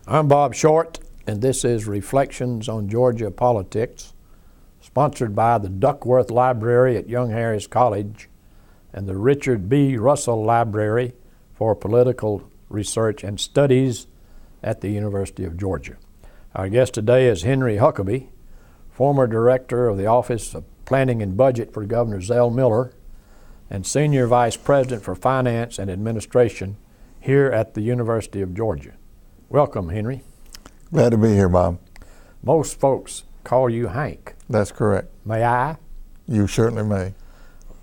I'm Bob Short, and this is Reflections on Georgia Politics, sponsored by the Duckworth Library at Young Harris College and the Richard B. Russell Library for Political Research and Studies at the University of Georgia. Our guest today is Henry Huckabee, former director of the Office of Planning and Budget for Governor Zell Miller and Senior Vice President for Finance and Administration here at the University of Georgia. Welcome, Henry. Glad to be here, Bob. Most folks call you Hank. That's correct. May I? You certainly may.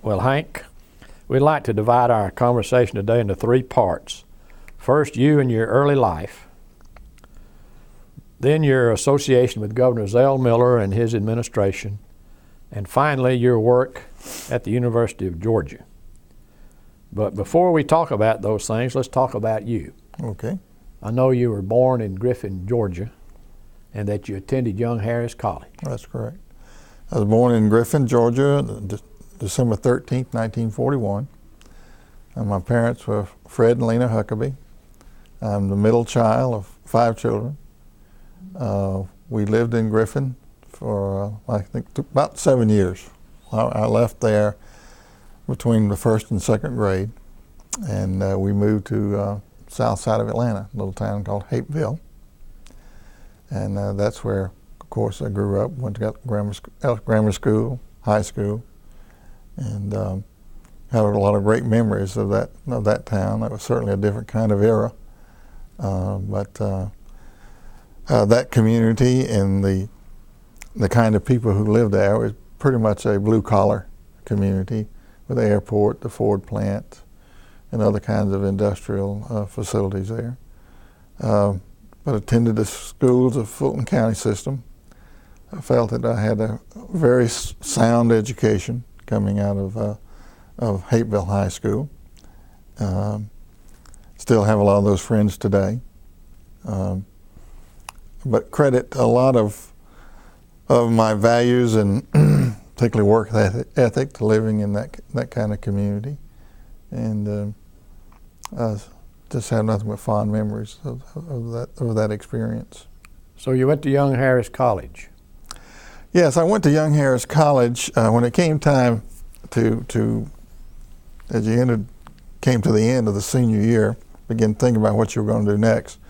Well, Hank, we'd like to divide our conversation today into three parts. First, you and your early life. Then your association with Governor Zell Miller and his administration. And finally, your work at the University of Georgia. But before we talk about those things, let's talk about you. Okay. I know you were born in Griffin, Georgia, and that you attended Young Harris College. That's correct. I was born in Griffin, Georgia, December 13th, 1941. And my parents were Fred and Lena Huckabee. I'm the middle child of 5 children. We lived in Griffin for, I think, about 7 years. I left there between the first and second grade, and we moved to south side of Atlanta, a little town called Hapeville. And that's where, of course, I grew up, went to grammar school, high school, and had a lot of great memories of that town. That was certainly a different kind of era. But that community and the kind of people who lived there was pretty much a blue-collar community with the airport, the Ford plant, and other kinds of industrial facilities there. But attended the schools of Fulton County system. I felt that I had a very sound education coming out of Hapeville High School. Still have a lot of those friends today. But credit a lot of my values and particularly work ethic to living in that kind of community. And just have nothing but fond memories of that experience. So you went to Young Harris College? Yes, I went to Young Harris College. When it came time as you came to the end of the senior year, begin thinking about what you were going to do next.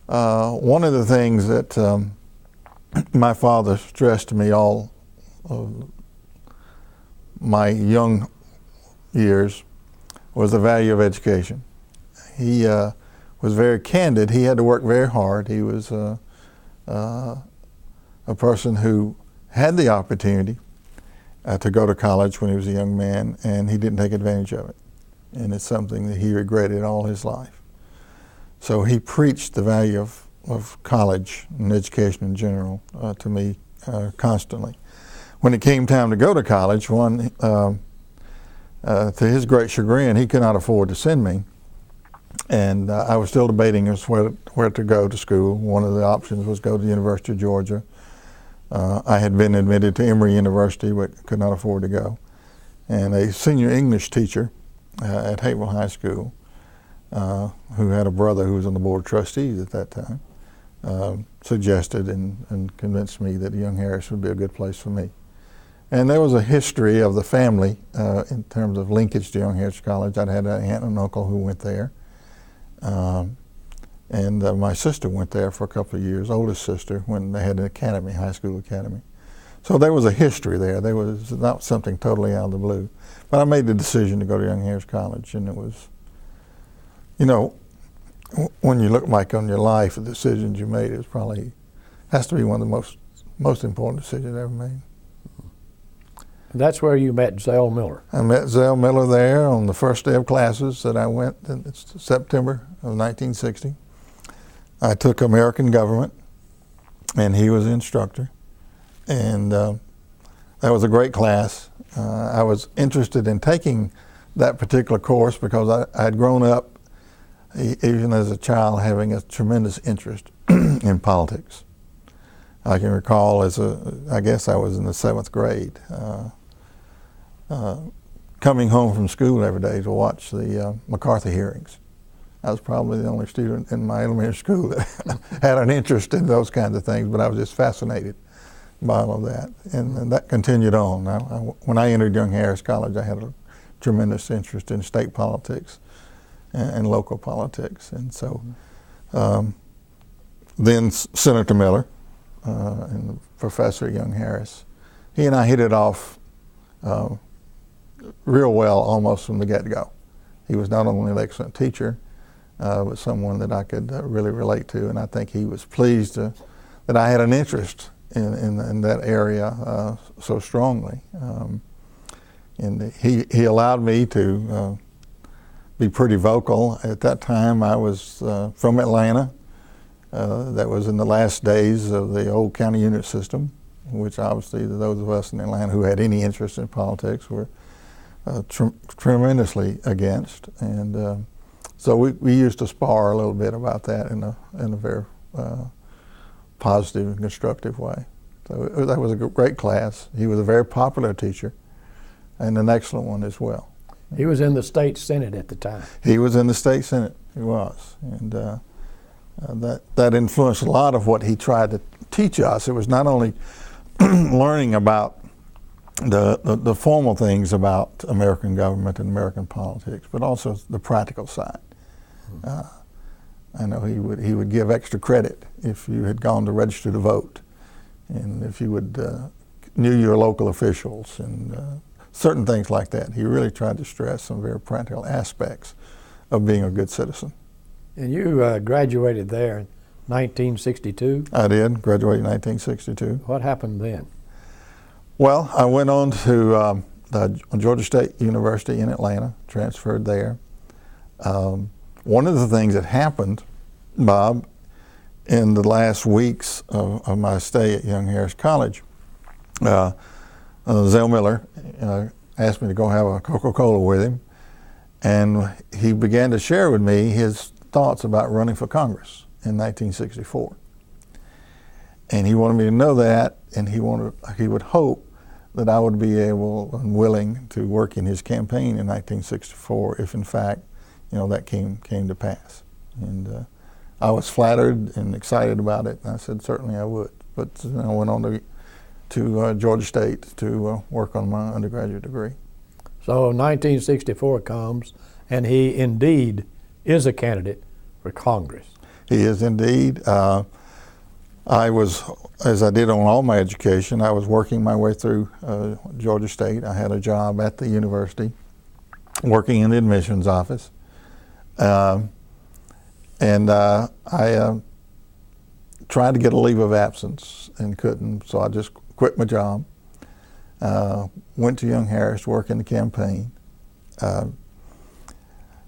One of the things that my father stressed to me all of my young years was the value of education. He was very candid. He had to work very hard. He was a person who had the opportunity to go to college when he was a young man, and he didn't take advantage of it. And it's something that he regretted all his life. So he preached the value of college and education in general to me constantly. When it came time to go to college, to his great chagrin, he could not afford to send me. And I was still debating as where to go to school. One of the options was go to the University of Georgia. I had been admitted to Emory University, but could not afford to go. And a senior English teacher at Hapeville High School, who had a brother who was on the Board of Trustees at that time, suggested and convinced me that Young Harris would be a good place for me. And there was a history of the family in terms of linkage to Young Harris College. I'd had an aunt and uncle who went there. And my sister went there for a couple of years, oldest sister, when they had an academy, high school academy. So there was a history there. There was not something totally out of the blue. But I made the decision to go to Young Harris College, and it was, when you look back on your life, the decisions you made, has to be one of the most important decisions I ever made. That's where you met Zell Miller. I met Zell Miller there on the first day of classes that I went in September of 1960. I took American Government, and he was the instructor. And that was a great class. I was interested in taking that particular course because I had grown up, even as a child, having a tremendous interest in politics. I can recall I guess I was in the 7th grade, coming home from school every day to watch the McCarthy hearings. I was probably the only student in my elementary school that had an interest in those kinds of things, but I was just fascinated by all of that. And that continued on. When I entered Young Harris College, I had a tremendous interest in state politics and local politics. And so then Senator Miller and the professor at Young Harris, he and I hit it off real well almost from the get-go. He was not only an excellent teacher, but someone that I could really relate to, and I think he was pleased that I had an interest in that area so strongly. And he allowed me to be pretty vocal. At that time, I was from Atlanta. That was in the last days of the old county unit system, which obviously those of us in Atlanta who had any interest in politics were tremendously against. And so we used to spar a little bit about that in a very positive and constructive way. So that was a great class. He was a very popular teacher and an excellent one as well. He was in the state senate at the time. He was in the state senate. He was, and that influenced a lot of what he tried to teach us. It was not only learning about the formal things about American government and American politics, but also the practical side. I know he would give extra credit if you had gone to register to vote, and if you would knew your local officials and certain things like that. He really tried to stress some very practical aspects of being a good citizen. And you graduated there in 1962? I did, graduated in 1962. What happened then? Well, I went on to Georgia State University in Atlanta, transferred there. One of the things that happened, Bob, in the last weeks of my stay at Young Harris College, Zell Miller asked me to go have a Coca-Cola with him, and he began to share with me his thoughts about running for Congress in 1964. And he wanted me to know that, and he would hope that I would be able and willing to work in his campaign in 1964 if in fact, that came to pass. And I was flattered and excited about it, and I said certainly I would. But I went on to Georgia State to work on my undergraduate degree. So 1964 comes, and he indeed is a candidate for Congress. He is indeed. I was, as I did on all my education, I was working my way through Georgia State. I had a job at the university, working in the admissions office. And I tried to get a leave of absence and couldn't, so I just quit my job. Went to Young Harris to work in the campaign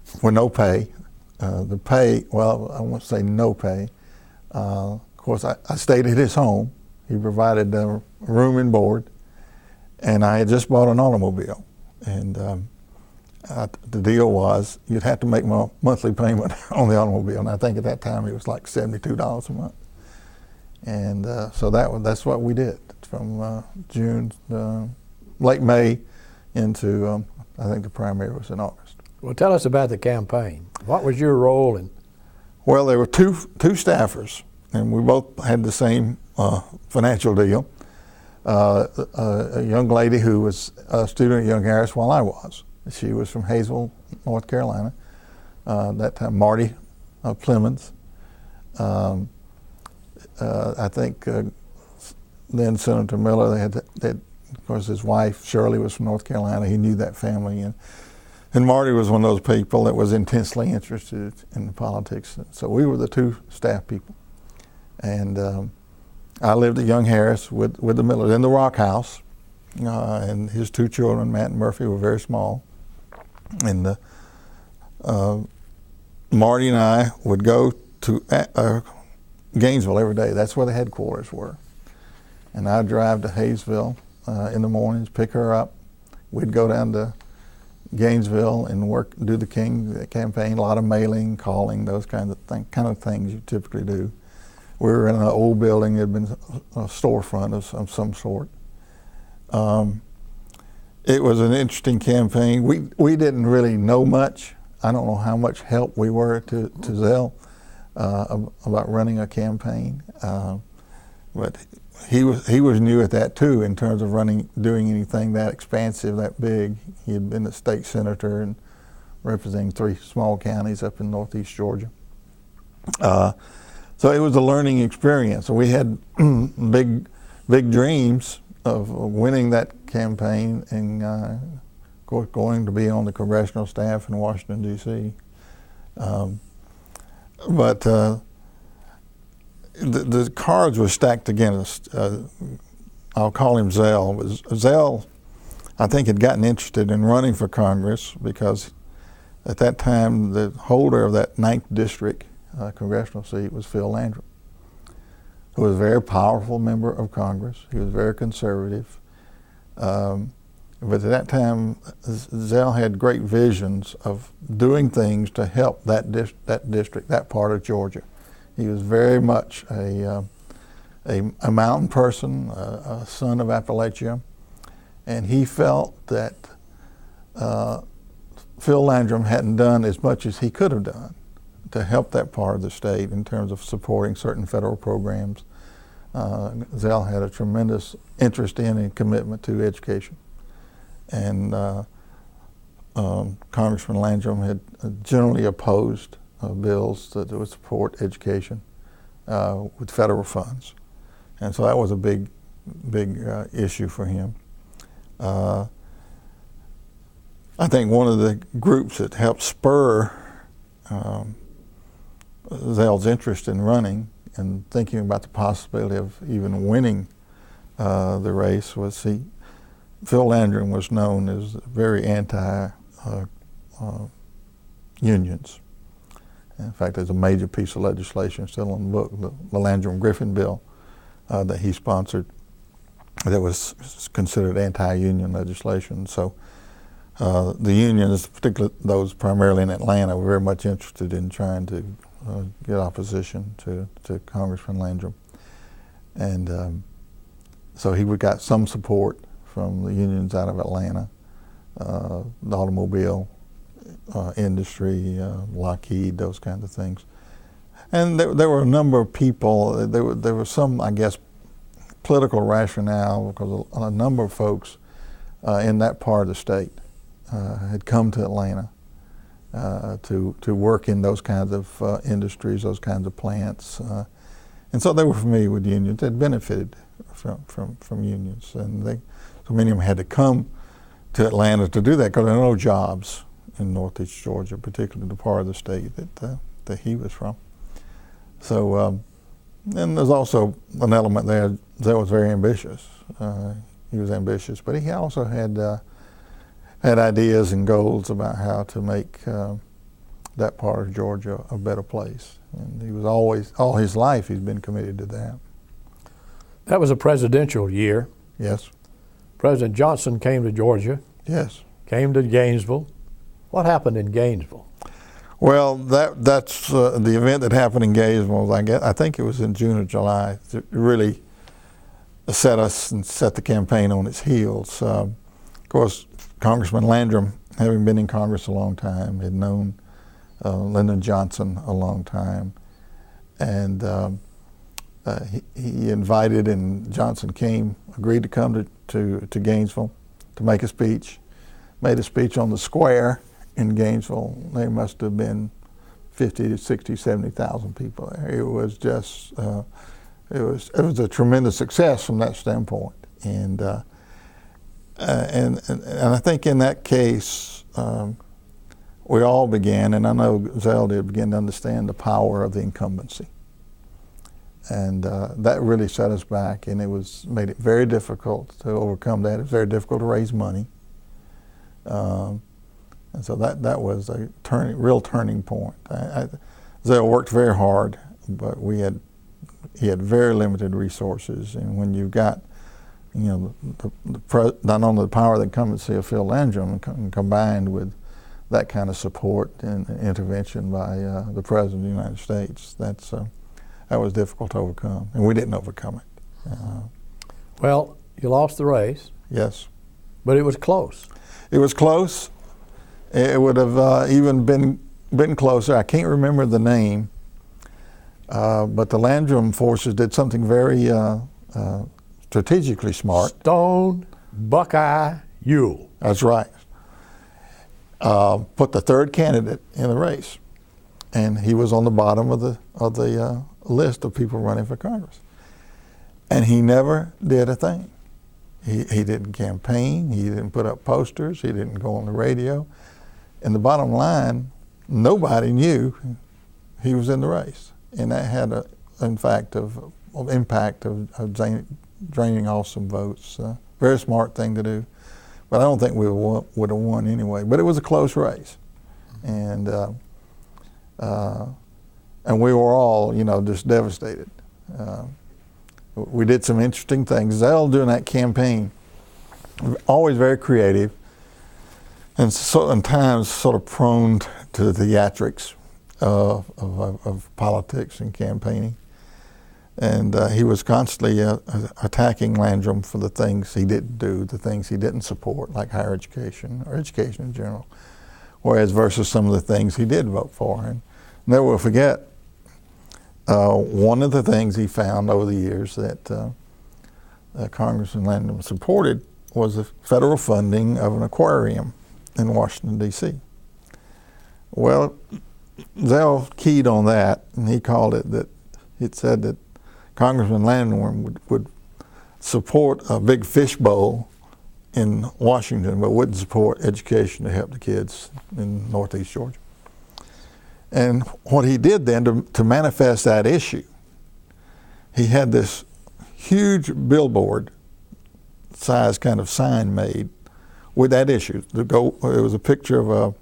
for no pay. The pay, well, I won't say no pay. Of course, I stayed at his home. He provided room and board, and I had just bought an automobile. And the deal was you'd have to make my monthly payment on the automobile, and I think at that time it was like $72 a month. And so that's what we did from June, late May, into I think the primary was in August. Well, tell us about the campaign. What was your role in? Well, there were two staffers, and we both had the same financial deal. A young lady who was a student at Young Harris while I was. She was from Hayesville, North Carolina. That time, Marty Plemons. I think then Senator Miller, of course, his wife Shirley was from North Carolina. He knew that family, and Marty was one of those people that was intensely interested in politics. So we were the two staff people, and I lived at Young Harris with the Millers in the Rock House, and his two children, Matt and Murphy, were very small, and Marty and I would go to Gainesville every day. That's where the headquarters were. And I'd drive to Hayesville in the mornings, pick her up. We'd go down to Gainesville and do the King campaign, a lot of mailing, calling, those kind of things you typically do. We were in an old building. It had been a storefront of some sort. It was an interesting campaign. We didn't really know much I don't know how much help we were to Zell about running a campaign, but he was new at that too in terms of doing anything that expansive, that big. He had been a state senator and representing 3 small counties up in northeast Georgia. So it was a learning experience. We had big dreams of winning that campaign and going to be on the congressional staff in Washington, D.C. But the cards were stacked against. I'll call him Zell. Zell, I think, had gotten interested in running for Congress because at that time the holder of that 9th district congressional seat was Phil Landrum, who was a very powerful member of Congress. He was very conservative. But at that time, Zell had great visions of doing things to help that district, that part of Georgia. He was very much a mountain person, a son of Appalachia, and he felt that Phil Landrum hadn't done as much as he could have done to help that part of the state in terms of supporting certain federal programs. Zell had a tremendous interest in and commitment to education. And Congressman Landrum had generally opposed bills that would support education with federal funds. And so that was a big issue for him. I think one of the groups that helped spur Zell's interest in running and thinking about the possibility of even winning the race was Phil Landrum was known as very anti-unions. In fact, there's a major piece of legislation still in the book, the Landrum-Griffin bill that he sponsored that was considered anti-union legislation. So the unions, particularly those primarily in Atlanta, were very much interested in trying to get opposition to Congressman Landrum. And so he got some support from the unions out of Atlanta, the automobile industry, Lockheed, those kinds of things. And there were a number of people, there was some, I guess, political rationale because a number of folks in that part of the state had come to Atlanta to work in those kinds of industries, those kinds of plants. And so they were familiar with unions. They had benefited from unions. And so many of them had to come to Atlanta to do that because there were no jobs in northeast Georgia, particularly the part of the state that he was from. So, and there's also an element there. Zell was very ambitious. He was ambitious, but he also had ideas and goals about how to make that part of Georgia a better place. And he was always, all his life, he's been committed to that. That was a presidential year. Yes. President Johnson came to Georgia. Yes. Came to Gainesville. What happened in Gainesville? Well, that's the event that happened in Gainesville. I think it was in June or July. It really set the campaign on its heels. Of course, Congressman Landrum, having been in Congress a long time, had known Lyndon Johnson a long time, and he invited, and Johnson agreed to come to Gainesville to make a speech. Made a speech on the square in Gainesville. There must have been 50 to 60, 70,000 people there. It was just, it was a tremendous success from that standpoint. And I think in that case, we all began, and I know Zell did, begin to understand the power of the incumbency. And that really set us back, and made it very difficult to overcome that. It was very difficult to raise money. And so that was a real turning point. Zell worked very hard, but he had very limited resources. And when you've got, not only the power of the incumbency of Phil Landrum, combined with that kind of support and intervention by the President of the United States, that was difficult to overcome, and we didn't overcome it. Well, you lost the race. Yes. But it was close. It was close, It would have even been closer. I can't remember the name, but the Landrum forces did something very strategically smart. Stone Buckeye Ewell. That's right. Put the third candidate in the race, and he was on the bottom of the list of people running for Congress. And he never did a thing. He didn't campaign. He didn't put up posters. He didn't go on the radio. And the bottom line, nobody knew he was in the race, and that had an impact of draining off some votes. Very smart thing to do, but I don't think we would have won anyway. But it was a close race, and we were all, just devastated. We did some interesting things. Zell, during that campaign, always very creative, and sometimes sort of prone to the theatrics of politics and campaigning. And he was constantly attacking Landrum for the things he didn't do, the things he didn't support, like higher education or education in general, whereas versus some of the things he did vote for. And never will forget, one of the things he found over the years that Congressman Landrum supported was the federal funding of an aquarium in Washington, D.C. Well, Zell keyed on that, and he called it that, it said that Congressman Landrum would support a big fish bowl in Washington, but wouldn't support education to help the kids in Northeast Georgia. And what he did then to manifest that issue, he had this huge billboard size kind of sign made with that issue. It was a picture of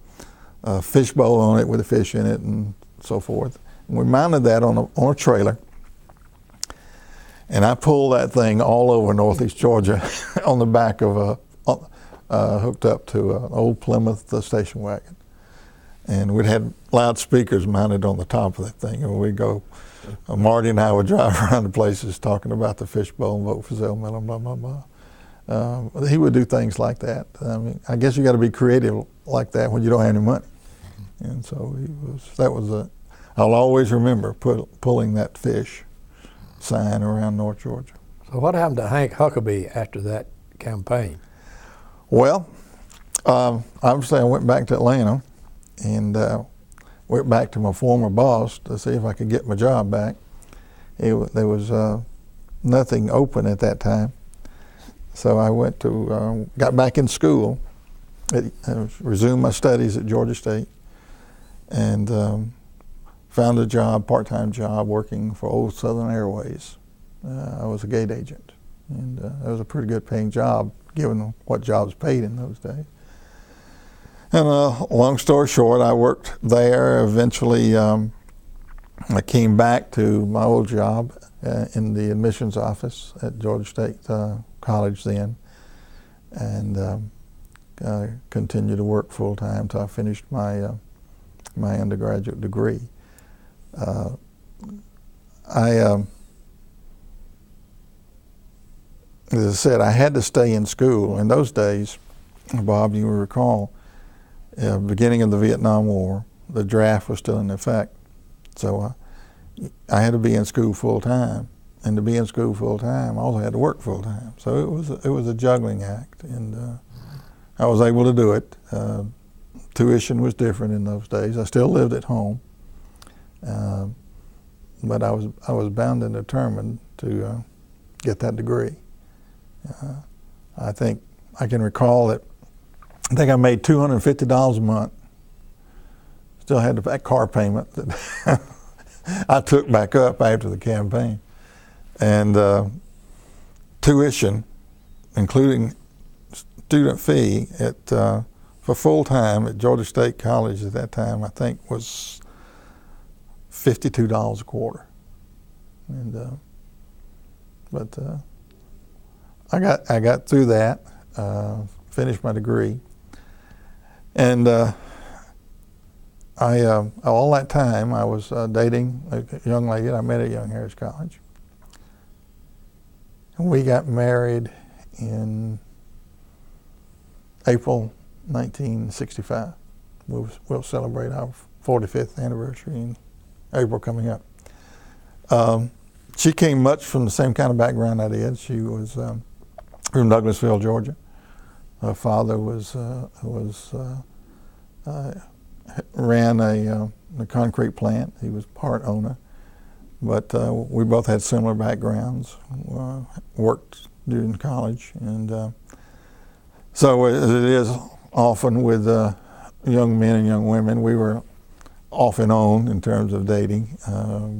a fish bowl on it with a fish in it and so forth. And we mounted that on a trailer. And I pulled that thing all over Northeast Georgia on the back of hooked up to an old Plymouth station wagon. And we'd had loudspeakers mounted on the top of that thing. And we'd go, Marty and I would drive around the places talking about the fishbowl and vote for Zell Miller, blah, blah, blah. He would do things like that. I mean, I guess you got to be creative like that when you don't have any money. And so I'll always remember pulling that fish sign around North Georgia. So what happened to Hank Huckabee after that campaign? Well, obviously I went back to Atlanta and went back to my former boss to see if I could get my job back. There was nothing open at that time. So I went to, got back in school, resumed my studies at Georgia State, and found a job, part-time job, working for Old Southern Airways. I was a gate agent, and that was a pretty good paying job given what jobs paid in those days. And long story short, I worked there. Eventually, I came back to my old job in the admissions office at Georgia State College then, and continued to work full time until I finished my my undergraduate degree. As I said, I had to stay in school. In those days, Bob, you will recall, beginning of the Vietnam War, the draft was still in effect. So I had to be in school full time. And to be in school full time, I also had to work full time. So it was a juggling act, and I was able to do it. Tuition was different in those days. I still lived at home, but I was bound and determined to get that degree. I think I can recall that I think I made $250 a month. Still had that car payment that I took back up after the campaign. And tuition, including student fee, for full time at Georgia State College at that time, I think was $52 a quarter. And but I got through that, finished my degree, and all that time I was dating a young lady that I met at Young Harris College. We got married in April 1965. We'll celebrate our 45th anniversary in April coming up. She came much from the same kind of background I did. She was from Douglasville, Georgia. Her father ran a concrete plant. He was part owner, but we both had similar backgrounds. Worked during college, and so as it is often with young men and young women, we were off and on in terms of dating,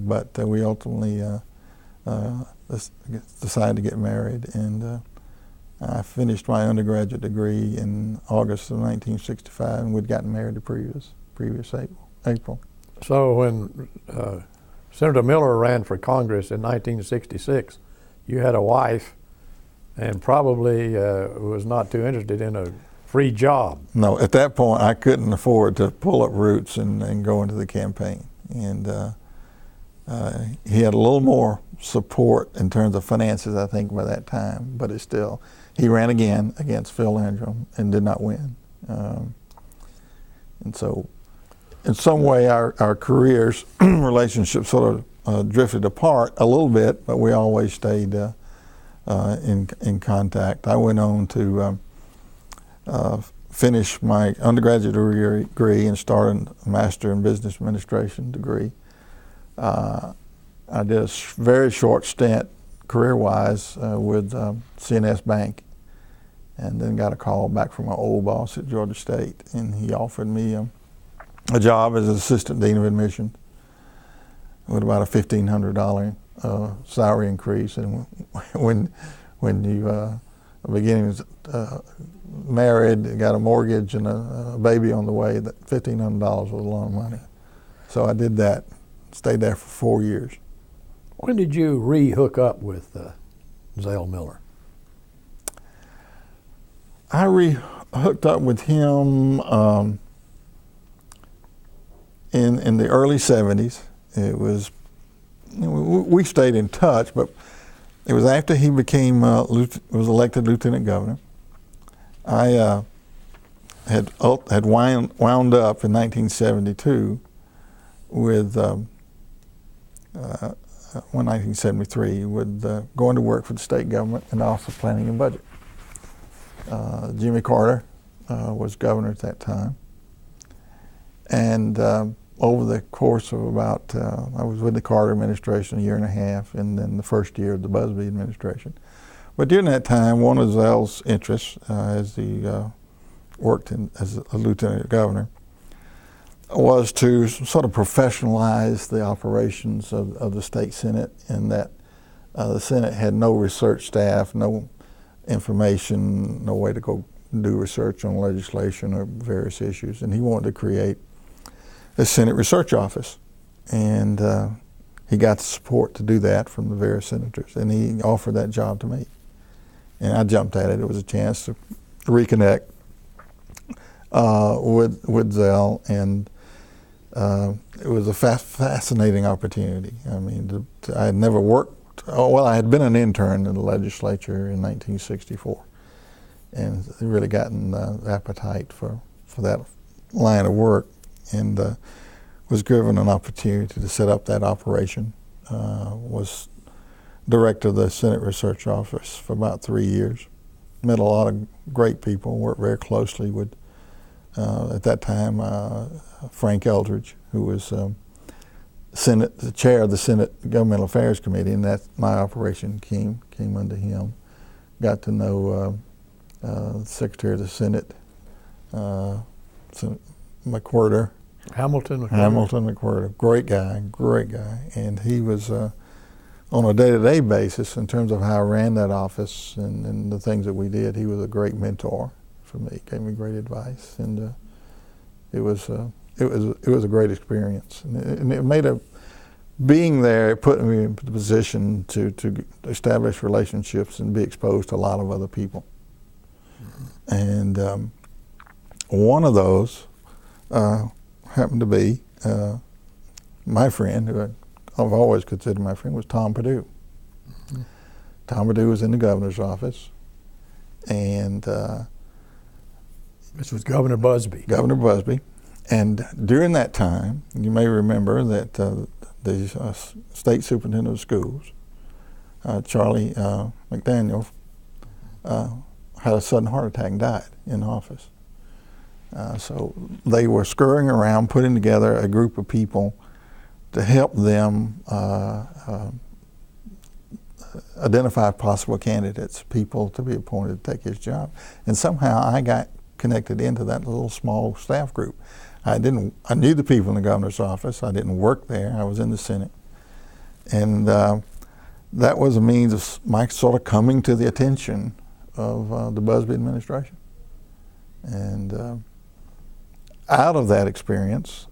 but we ultimately decided to get married, and I finished my undergraduate degree in August of 1965, and we'd gotten married the previous April. So when Senator Miller ran for Congress in 1966, you had a wife and probably was not too interested in a free job. No, at that point I couldn't afford to pull up roots and go into the campaign. And he had a little more support in terms of finances, I think, by that time, but it's still, he ran again against Phil Landrum and did not win. And so in some way our careers, relationships sort of drifted apart a little bit, but we always stayed in contact. I went on to finish my undergraduate degree and started a Master in Business Administration degree. I did a very short stint career-wise with CNS Bank, and then got a call back from my old boss at Georgia State, and he offered me a job as an assistant dean of admissions with about a $1,500 salary increase. And when you beginning married, got a mortgage and a baby on the way, that $1,500 was a lot of money. So I did that, stayed there for 4 years. When did you re-hook up with Zell Miller? I hooked up with him in the early 70s. It was, we stayed in touch, but it was after he became was elected lieutenant governor. I had wound up in 1972 with 1973 with going to work for the state government and also planning and budget. Jimmy Carter was governor at that time, and over the course of about, I was with the Carter administration a year and a half, and then the first year of the Busbee administration. But during that time, one of Zell's interests, as he worked as a lieutenant governor, was to sort of professionalize the operations of the state Senate, and that the Senate had no research staff, no information, no way to go do research on legislation or various issues, and he wanted to create a Senate Research Office, and he got the support to do that from the various senators, and he offered that job to me, and I jumped at it. It was a chance to reconnect with Zell, and it was a fascinating opportunity. I mean, I had never worked. Well, I had been an intern in the legislature in 1964, and really gotten appetite for that line of work, and was given an opportunity to set up that operation. Was director of the Senate Research Office for about 3 years. Met a lot of great people, worked very closely with, at that time, Frank Eldridge, who was the chair of the Senate Governmental Affairs Committee, and that my operation came under him. Got to know the Secretary of the Senate, McWhirter. Hamilton McWhirter, great guy, and he was on a day-to-day basis in terms of how I ran that office and the things that we did. He was a great mentor for me, gave me great advice, and it was a great experience. And it made being there, it put me in the position to establish relationships and be exposed to a lot of other people. Mm-hmm. And one of those happened to be my friend, who I've always considered my friend, was Tom Perdue. Mm-hmm. Tom Perdue was in the governor's office, and this was Governor Busbee. Governor Busbee, And during that time, you may remember that the state superintendent of schools, Charlie McDaniel, had a sudden heart attack and died in office. So they were scurrying around, putting together a group of people to help them identify possible candidates, people to be appointed to take his job. And somehow I got connected into that little small staff group. I knew the people in the governor's office. I didn't work there. I was in the Senate. And that was a means of my sort of coming to the attention of the Busbee administration. And out of that experience,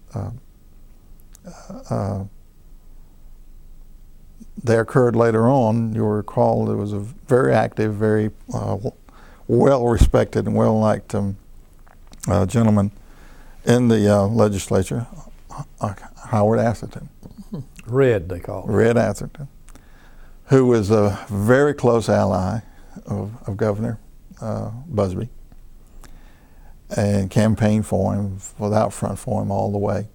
there occurred later on, you'll recall, there was a very active, very well-respected and well-liked gentleman in the legislature, Howard Atherton. Red, they call it. Red Atherton, who was a very close ally of Governor Busbee and campaigned for him, was out front for him all the way.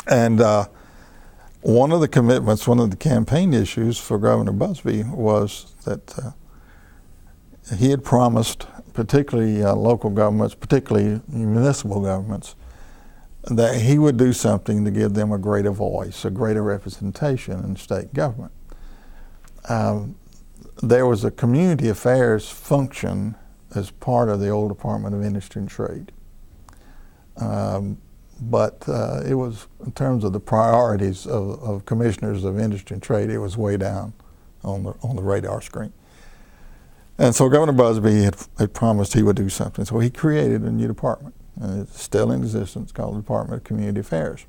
And one of the commitments, one of the campaign issues for Governor Busbee was that he had promised, particularly local governments, particularly municipal governments, that he would do something to give them a greater voice, a greater representation in state government. There was a community affairs function as part of the old Department of Industry and Trade. But it was, in terms of the priorities of commissioners of industry and trade, it was way down on the radar screen. And so Governor Busbee had promised he would do something. So he created a new department, and it's still in existence, called the Department of Community Affairs.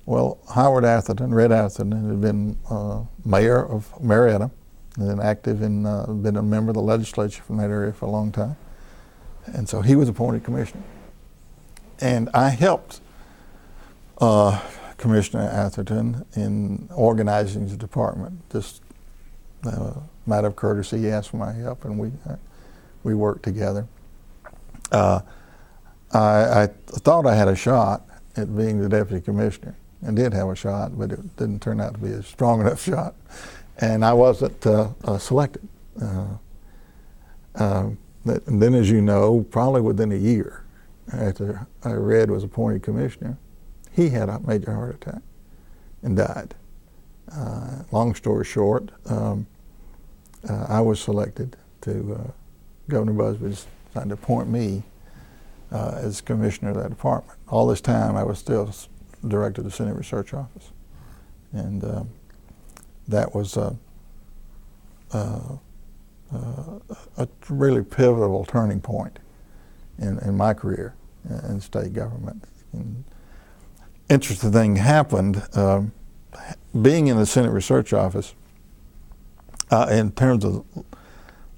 Well, Howard Atherton, Red Atherton, had been mayor of Marietta, and then active in, been a member of the legislature from that area for a long time. And so he was appointed commissioner. And I helped Commissioner Atherton in organizing the department. Just matter of courtesy, he asked for my help, and we worked together. I thought I had a shot at being the deputy commissioner, and did have a shot, but it didn't turn out to be a strong enough shot, and I wasn't selected. And then, as you know, probably within a year after Red was appointed commissioner, he had a major heart attack and died. Long story short, I was selected to Governor Busbee decided to appoint me as commissioner of that department. All this time, I was still director of the Senate Research Office, and that was a really pivotal turning point in my career in state government. And interesting thing happened. Being in the Senate Research Office, in terms of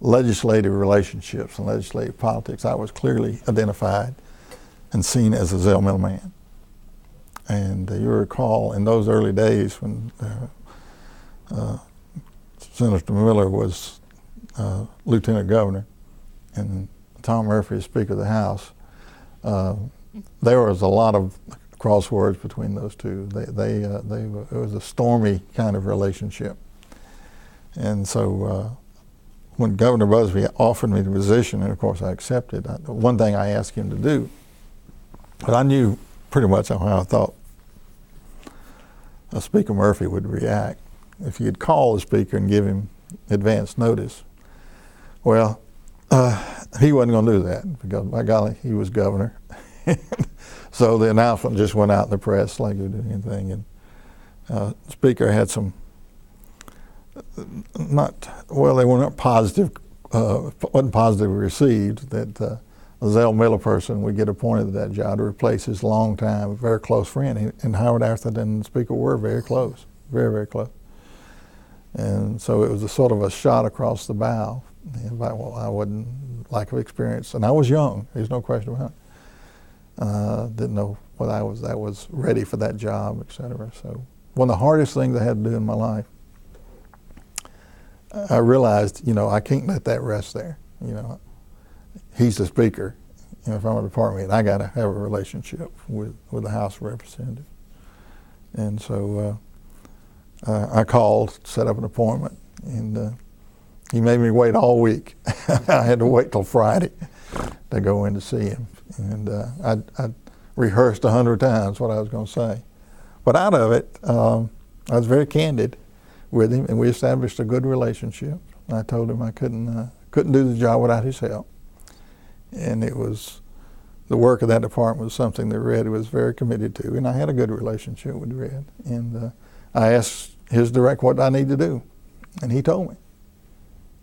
legislative relationships and legislative politics, I was clearly identified and seen as a Zell middleman. And you recall in those early days when Senator Miller was Lieutenant Governor and Tom Murphy, Speaker of the House, there was a lot of crosswords between those two. It was a stormy kind of relationship. And so when Governor Busbee offered me the position, and of course I accepted, one thing I asked him to do, but I knew pretty much how I thought Speaker Murphy would react if he had called the Speaker and give him advance notice. Well, he wasn't going to do that because, by golly, he was governor. So the announcement just went out in the press like it did anything. And the Speaker had some, they were not positive, wasn't positively received that a Zell Miller person would get appointed to that job to replace his longtime, very close friend. And Howard Atherton and the Speaker were very close, very, very close. And so it was a sort of a shot across the bow. Well, I wasn't, lack of experience, and I was young, there's no question about it. Didn't know whether I was ready for that job, et cetera. So one of the hardest things I had to do in my life, I realized, I can't let that rest there. He's the Speaker, if I'm a department head, I got to have a relationship with the House of Representatives. And so I called, set up an appointment, and he made me wait all week. I had to wait till Friday to go in to see him. And I rehearsed 100 times what I was going to say. But out of it, I was very candid with him, and we established a good relationship. I told him I couldn't do the job without his help. And it was, the work of that department was something that Red was very committed to, and I had a good relationship with Red. And I asked his direct what I need to do, and he told me.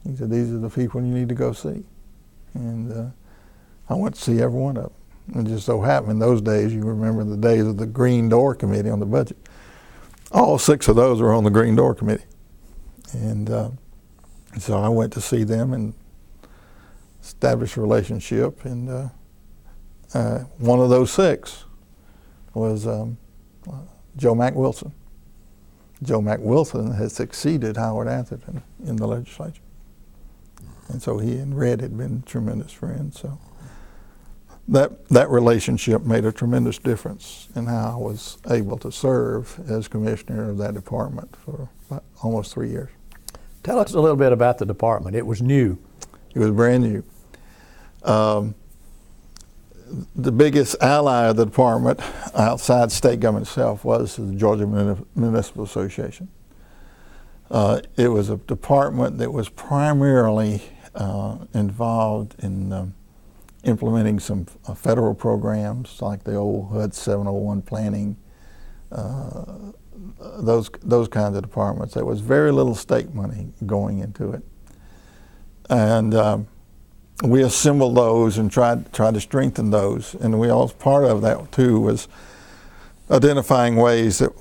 He said, these are the people you need to go see. And I went to see every one of them. And just so happened in those days, you remember the days of the Green Door Committee on the budget. All 6 of those were on the Green Door Committee. And so I went to see them and established a relationship. And one of those 6 was Joe Mack Wilson. Joe Mack Wilson has succeeded Howard Atherton in the legislature. And so he and Red had been tremendous friends. So that relationship made a tremendous difference in how I was able to serve as commissioner of that department for almost 3 years. Tell us a little bit about the department. It was new. It was brand new. The biggest ally of the department outside state government itself was the Georgia Municipal Association. It was a department that was primarily involved in implementing some federal programs like the old HUD 701 planning, those kinds of departments. There was very little state money going into it. And we assembled those and tried to strengthen those. And we also, part of that too was identifying ways that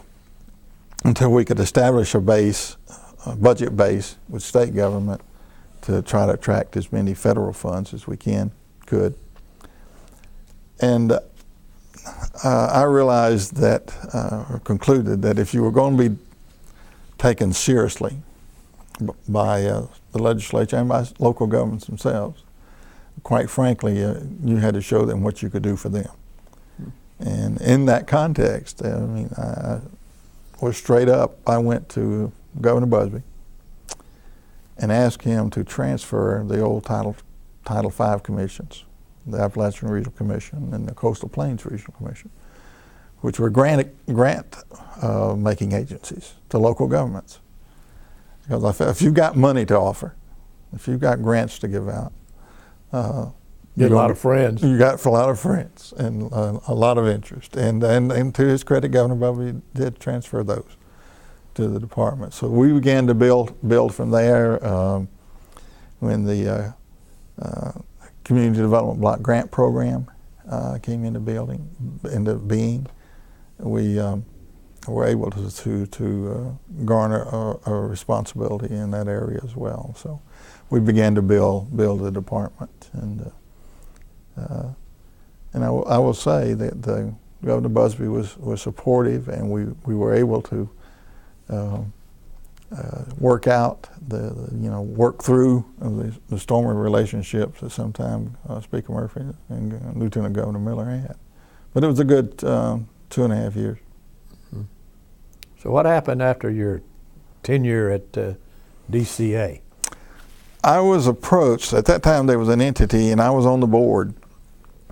until we could establish a budget base with state government to try to attract as many federal funds as we could. And I realized that, or concluded that if you were going to be taken seriously by the legislature and by local governments themselves, quite frankly, you had to show them what you could do for them. And in that context, I mean, I was straight up. I went to Governor Busbee and asked him to transfer the old Title V commissions, the Appalachian Regional Commission and the Coastal Plains Regional Commission, which were grant making agencies to local governments. Because if you've got money to offer, if you've got grants to give out, you get a lot of friends. You got a lot of friends and a lot of interest. And to his credit, Governor Busbee did transfer those to the department. So we began to build from there. When the Community Development Block Grant Program came into being, we were able to garner a responsibility in that area as well. So we began to build the department, and I will say that Governor Busbee was supportive, and we were able to work out work through the stormy relationships that sometimes Speaker Murphy and Lieutenant Governor Miller had. But it was a good 2.5 years. So what happened after your tenure at DCA? I was approached. At that time there was an entity, and I was on the board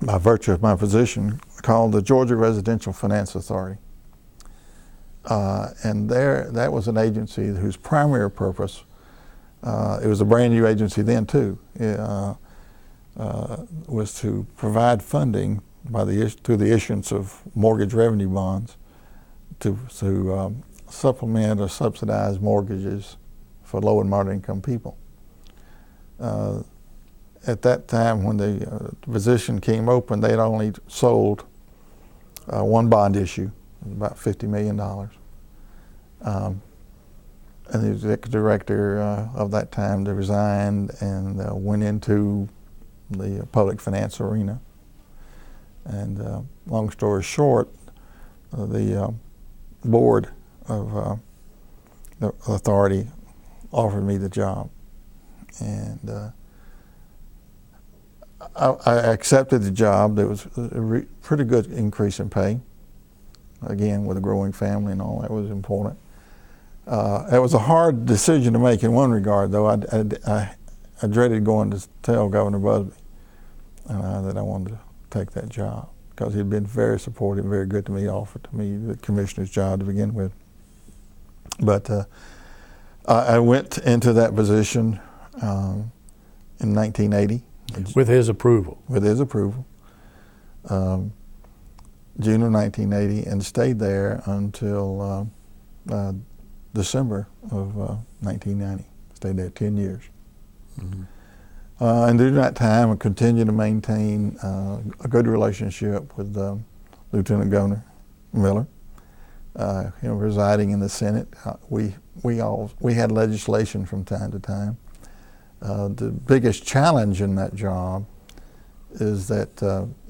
by virtue of my position, called the Georgia Residential Finance Authority. And that was an agency whose primary purpose, it was a brand new agency then too, was to provide funding through the issuance of mortgage revenue bonds to supplement or subsidize mortgages for low and moderate income people. At that time, when the position came open, they had only sold one bond issue, about $50 million. And the executive director of that time resigned and went into the public finance arena. And long story short, the board of the authority offered me the job. And I accepted the job. There was a pretty good increase in pay. Again, with a growing family and all, that was important. It was a hard decision to make in one regard, though. I dreaded going to tell Governor Busbee that I wanted to take that job, because he'd been very supportive, very good to me, offered to me the commissioner's job to begin with. But I went into that position in 1980. With his approval? With his approval. June of 1980, and stayed there until December of 1990. Stayed there 10 years. Mm-hmm. And during that time, I continued to maintain a good relationship with Lieutenant Governor Miller. Residing in the Senate, we had legislation from time to time. The biggest challenge in that job is that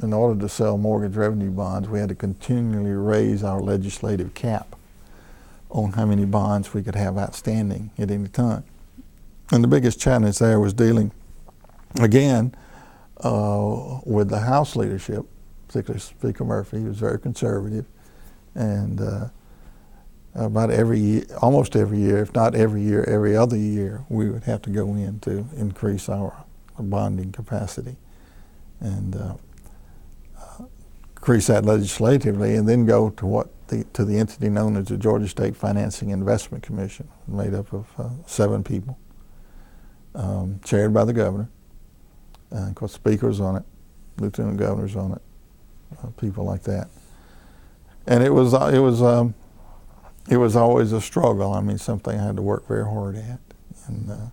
in order to sell mortgage revenue bonds, we had to continually raise our legislative cap on how many bonds we could have outstanding at any time. And the biggest challenge there was dealing, again, with the House leadership, particularly Speaker Murphy. He was very conservative, and about every year, almost every year, if not every year, every other year, we would have to go in to increase our bonding capacity and increase that legislatively, and then go to to the entity known as the Georgia State Financing Investment Commission, made up of 7 people, chaired by the governor. Of course, speakers on it, lieutenant governors on it, people like that. And it was always a struggle. I mean, something I had to work very hard at, and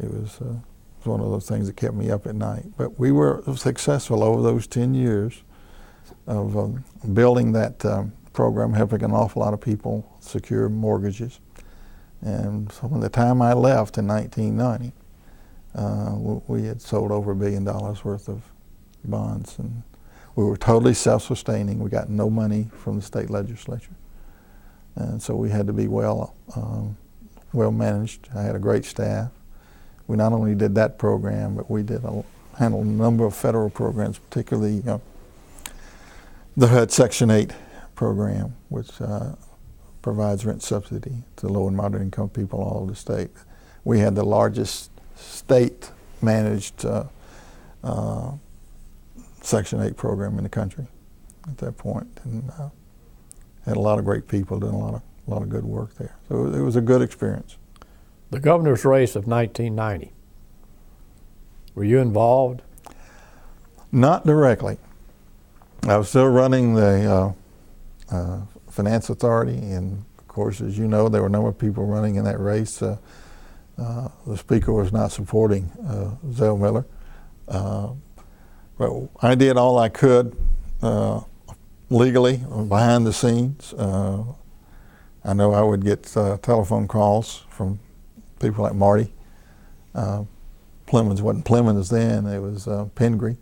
it was one of those things that kept me up at night. But we were successful over those 10 years of building that program, helping an awful lot of people secure mortgages. And so when the time I left in 1990, we had sold over $1 billion worth of bonds, and we were totally self-sustaining. We got no money from the state legislature, and so we had to be well managed. I had a great staff. We not only did that program, but we handled a number of federal programs, particularly the HUD Section 8 program, which provides rent subsidy to low and moderate income people all over the state. We had the largest state-managed Section 8 program in the country at that point, and had a lot of great people doing a lot of good work there. So it was a good experience. The governor's race of 1990, were you involved? Not directly. I was still running the Finance Authority, and of course, as you know, there were a number of people running in that race. The Speaker was not supporting Zell Miller. But I did all I could legally behind the scenes. I know I would get telephone calls from people like Marty. Plemons wasn't Plemons then, it was Pingree,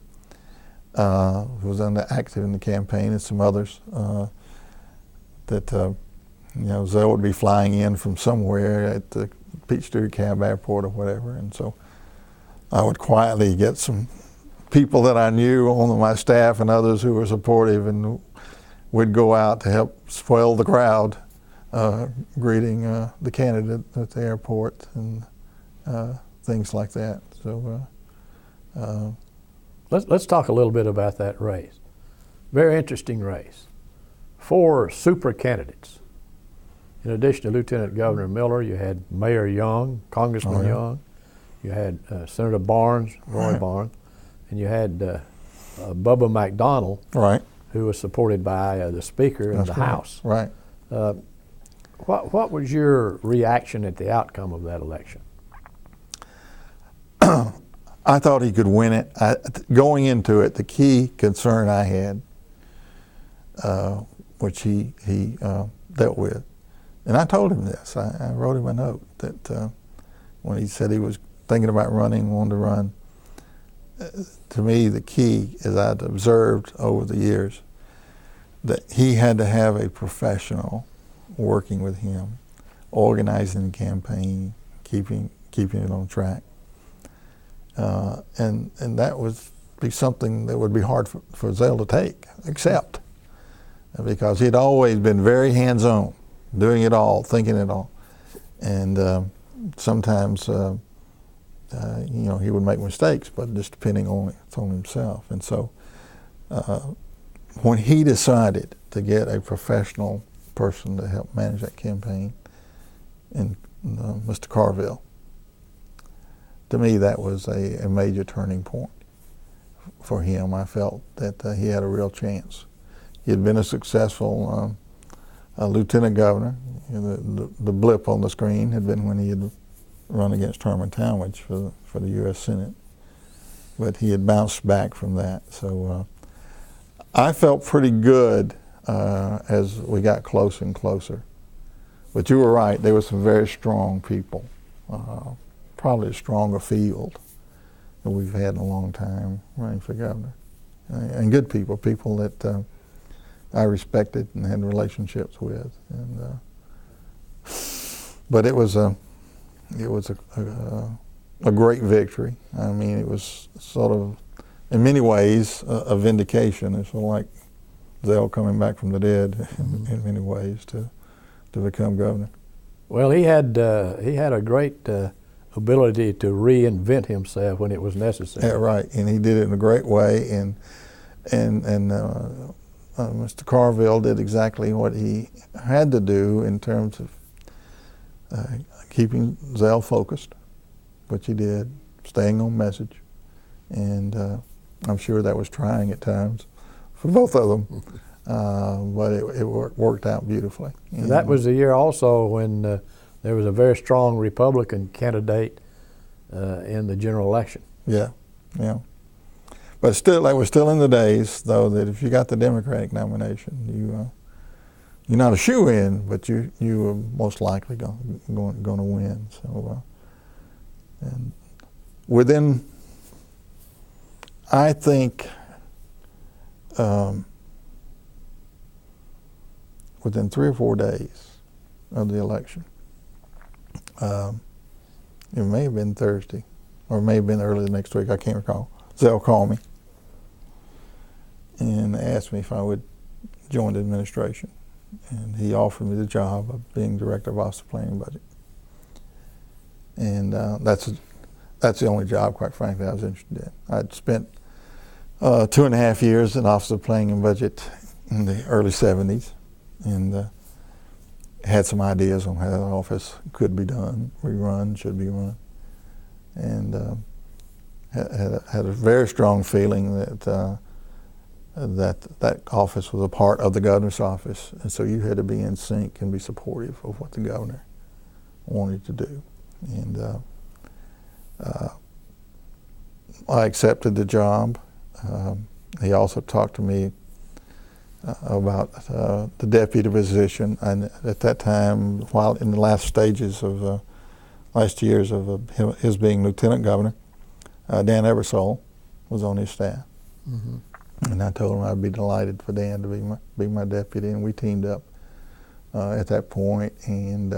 who was active in the campaign, and some others that Zell would be flying in from somewhere at the Peachtree Cab Airport or whatever, and so I would quietly get some people that I knew on my staff and others who were supportive, and we'd go out to help swell the crowd, greeting the candidate at the airport and things like that. So let's talk a little bit about that race. Very interesting race. 4 super candidates. In addition to Lieutenant Governor Miller, you had Mayor Young, Congressman Young, you had Senator Barnes, Roy Barnes, and you had Bubba McDonnell, who was supported by the Speaker in the House. Right. What was your reaction at the outcome of that election? I thought he could win it. Going into it, the key concern I had, which he dealt with, and I told him this. I wrote him a note that when he said he was thinking about running, wanted to run, to me the key, as I'd observed over the years, that he had to have a professional working with him, organizing the campaign, keeping it on track. and that would be something that would be hard for Zell to accept, because he'd always been very hands-on, doing it all, thinking it all, and sometimes he would make mistakes, but just depending on himself. And so when he decided to get a professional person to help manage that campaign, and Mr. Carville, to me that was a major turning point for him. I felt that he had a real chance. He had been a successful lieutenant governor. The blip on the screen had been when he had run against Herman Talmadge for the U.S. Senate, but he had bounced back from that. So I felt pretty good as we got closer and closer. But you were right, there were some very strong people, probably a stronger field than we've had in a long time running for governor. And good people, people that I respected and had relationships with. And but it was a great victory. I mean, it was sort of, in many ways, a vindication. It's sort of like Zell coming back from the dead in many ways to become governor. Well, he had a great ability to reinvent himself when it was necessary. Yeah, right, and he did it in a great way. And Mr. Carville did exactly what he had to do in terms of keeping Zell focused, which he did, staying on message, and I'm sure that was trying at times for both of them, but it worked out beautifully. And that was the year also when there was a very strong Republican candidate in the general election. Yeah, yeah. But still, they were still in the days, though, that if you got the Democratic nomination, you're not a shoo-in, but you were most likely going to win. So, and within, I think, within 3 or 4 days of the election, it may have been Thursday, or it may have been early the next week, I can't recall, Zell called me and asked me if I would join the administration. And he offered me the job of being director of Office of Planning and Budget. And that's the only job, quite frankly, I was interested in. I'd spent 2.5 years in Office of Planning and Budget in the early 70s, and had some ideas on how the office could be done, should be run, and had a very strong feeling that that office was a part of the governor's office, and so you had to be in sync and be supportive of what the governor wanted to do. And I accepted the job. He also talked to me about the deputy position, and at that time, while in the last stages of last years of his being lieutenant governor, Dan Ebersole was on his staff. Mm-hmm. And I told him I'd be delighted for Dan to be my deputy, and we teamed up at that point. And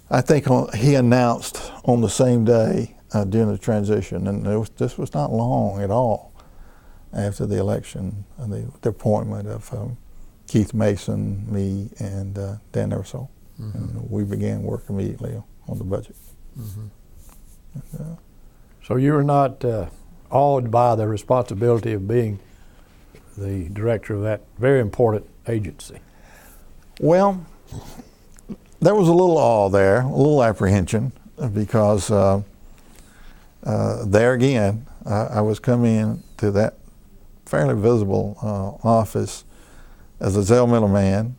I think he announced on the same day during the transition, and this was not long at all after the election, the appointment of Keith Mason, me, and Dan Ebersole. Mm-hmm. And we began work immediately on the budget. Mm-hmm. And, so you were not awed by the responsibility of being the director of that very important agency? Well, there was a little awe there, a little apprehension, because there again, I was coming into that fairly visible office as a Zell middleman.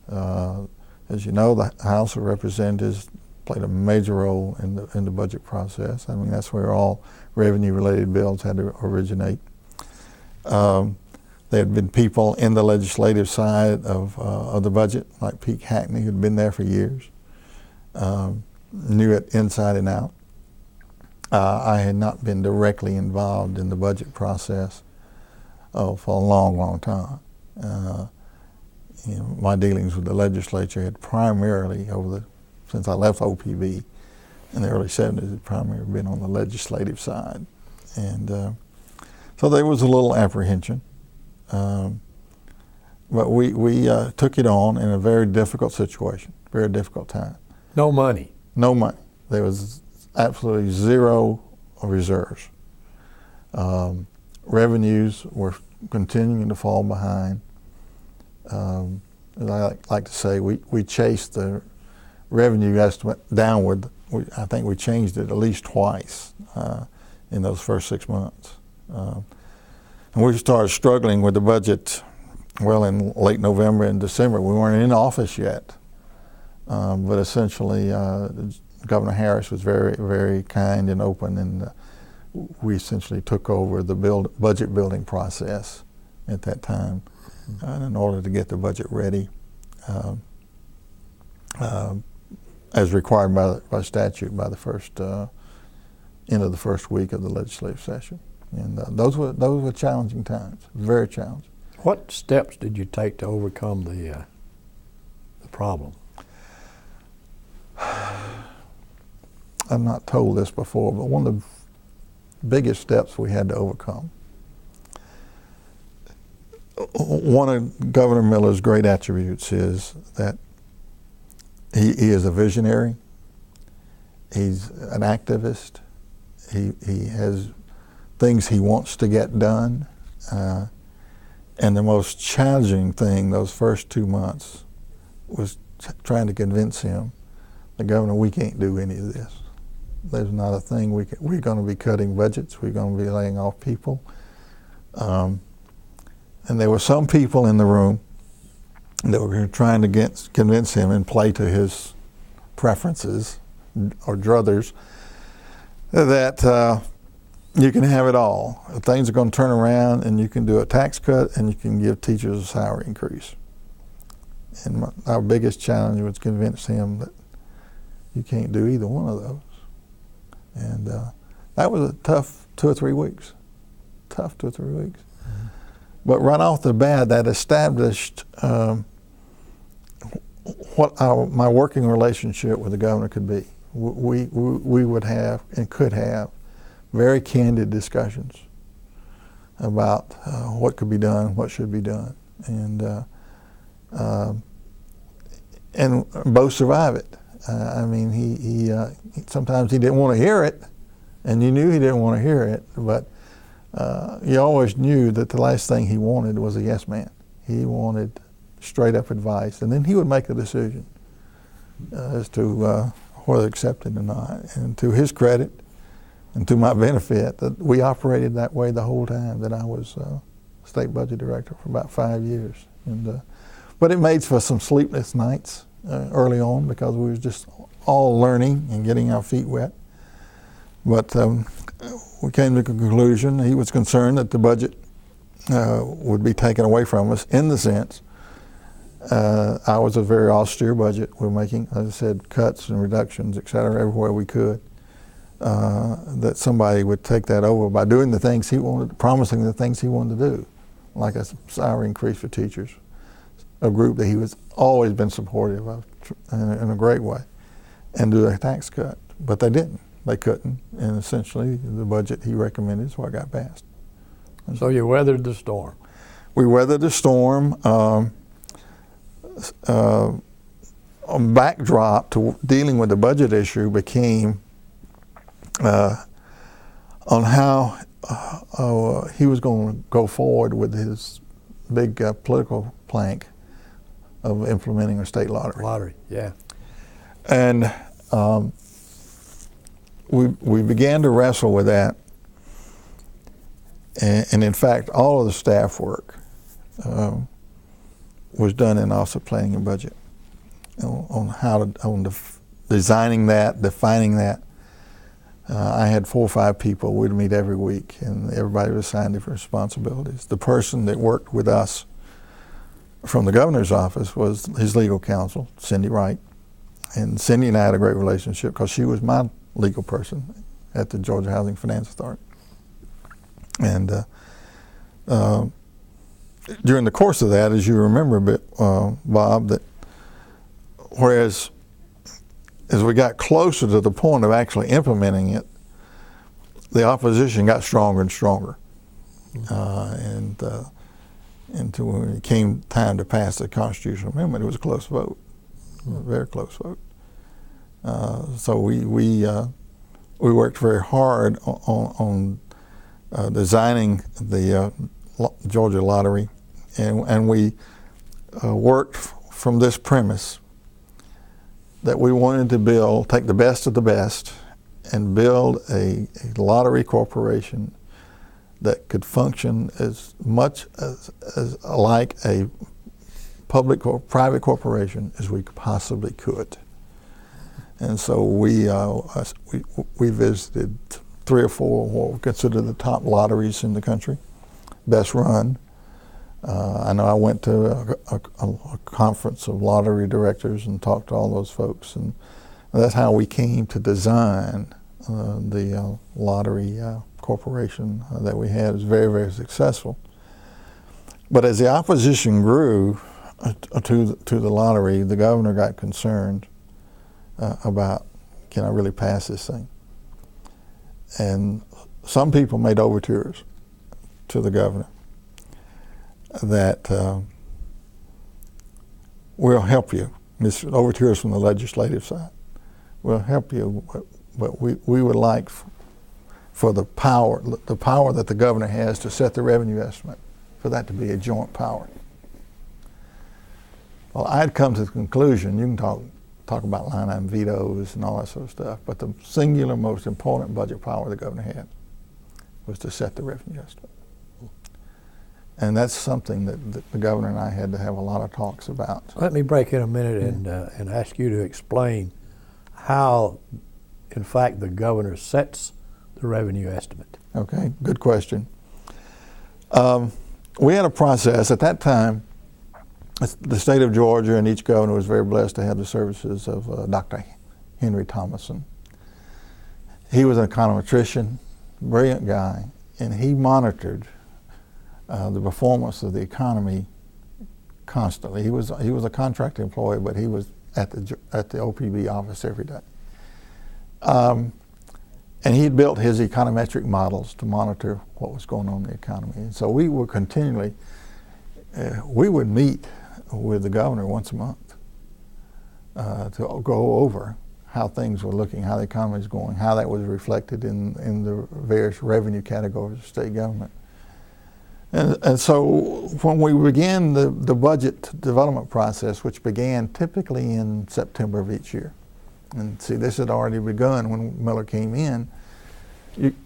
As you know, the House of Representatives played a major role in the budget process. I mean, that's where all revenue-related bills had to originate. There had been people in the legislative side of the budget, like Pete Hackney, who'd been there for years, knew it inside and out. I had not been directly involved in the budget process for a long, long time. My dealings with the legislature had primarily, since I left OPB, in the early 70s, had primarily been on the legislative side. And so there was a little apprehension. But we took it on in a very difficult situation, very difficult time. No money. No money. There was absolutely zero reserves. Revenues were continuing to fall behind. As I like to say, we chased the revenue estimate downward. I think we changed it at least twice in those first 6 months. And we started struggling with the budget, well, in late November and December. We weren't in office yet. But essentially, Governor Harris was very, very kind and open, and we essentially took over the budget building process at that time in order to get the budget ready as required by statute by the first end of the first week of the legislative session. And those were challenging times, very challenging. What steps did you take to overcome the problem? I've not told this before, but one of the biggest steps we had to overcome. One of Governor Miller's great attributes is that he is a visionary. He's an activist. He has things he wants to get done. And the most challenging thing those first 2 months was trying to convince him, the governor, we can't do any of this. There's not a thing we're going to be cutting budgets. We're going to be laying off people. And there were some people in the room that were trying to convince him and play to his preferences or druthers that you can have it all. Things are going to turn around and you can do a tax cut and you can give teachers a salary increase. And our biggest challenge was to convince him that you can't do either one of those. And that was a tough 2 or 3 weeks. Tough 2 or 3 weeks. Mm-hmm. But right off the bat, that established what my working relationship with the governor could be. We would have and could have very candid discussions about what could be done, what should be done, and both survive it. I mean, he sometimes he didn't want to hear it, and you knew he didn't want to hear it, but you always knew that the last thing he wanted was a yes man. He wanted straight up advice, and then he would make a decision as to whether accepted or not. And to his credit, and to my benefit, that we operated that way the whole time that I was state budget director for about 5 years. And but it made for some sleepless nights early on because we was just all learning and getting our feet wet. But we came to the conclusion he was concerned that the budget would be taken away from us in the sense ours was a very austere budget. We're making, as I said, cuts and reductions, et cetera, everywhere we could. That somebody would take that over by doing the things he wanted, promising the things he wanted to do, like a salary increase for teachers, a group that he was always been supportive of in a great way, and do a tax cut. But they didn't. They couldn't. And essentially, the budget he recommended is what got passed. So you weathered the storm. We weathered the storm. A backdrop to dealing with the budget issue became on how he was going to go forward with his big political plank of implementing a state lottery. Lottery, yeah. And we began to wrestle with that. And in fact, all of the staff work was done in Office of Planning and Budget on designing that, defining that. I had 4 or 5 people. We'd meet every week, and everybody was assigned different responsibilities. The person that worked with us from the governor's office was his legal counsel, Cindy Wright. And Cindy and I had a great relationship because she was my legal person at the Georgia Housing Finance Authority. And during the course of that, as you remember a bit, Bob, that whereas as we got closer to the point of actually implementing it, the opposition got stronger and stronger. Until when it came time to pass the constitutional amendment, it was a close vote, a very close vote. So we worked very hard on designing the Georgia lottery, and we worked from this premise that we wanted to take the best of the best and build a lottery corporation that could function as much as like a public or private corporation as we possibly could. And so we visited 3 or 4 what we consider the top lotteries in the country, best run. I know I went to a conference of lottery directors and talked to all those folks, and that's how we came to design the lottery corporation that we had. It was very, very successful. But as the opposition grew to the lottery, the governor got concerned about, can I really pass this thing? And some people made overtures to the governor that we'll help you. This overtures from the legislative side. We'll help you, but we would like for the power that the governor has to set the revenue estimate, for that to be a joint power. Well, I'd come to the conclusion, you can talk about line item vetoes and all that sort of stuff, but the singular most important budget power the governor had was to set the revenue estimate. And that's something that the governor and I had to have a lot of talks about. Let me break in a minute and ask you to explain how, in fact, the governor sets the revenue estimate. Okay, good question. We had a process at that time. The state of Georgia and each governor was very blessed to have the services of Dr. Henry Thomason. He was an econometrician, brilliant guy, and he monitored the performance of the economy constantly. He was a contract employee, but he was at the OPB office every day. And he had built his econometric models to monitor what was going on in the economy. And so we were continually, we would meet with the governor once a month to go over how things were looking, how the economy was going, how that was reflected in the various revenue categories of state government. And so when we began the budget development process, which began typically in September of each year, and see, this had already begun when Miller came in,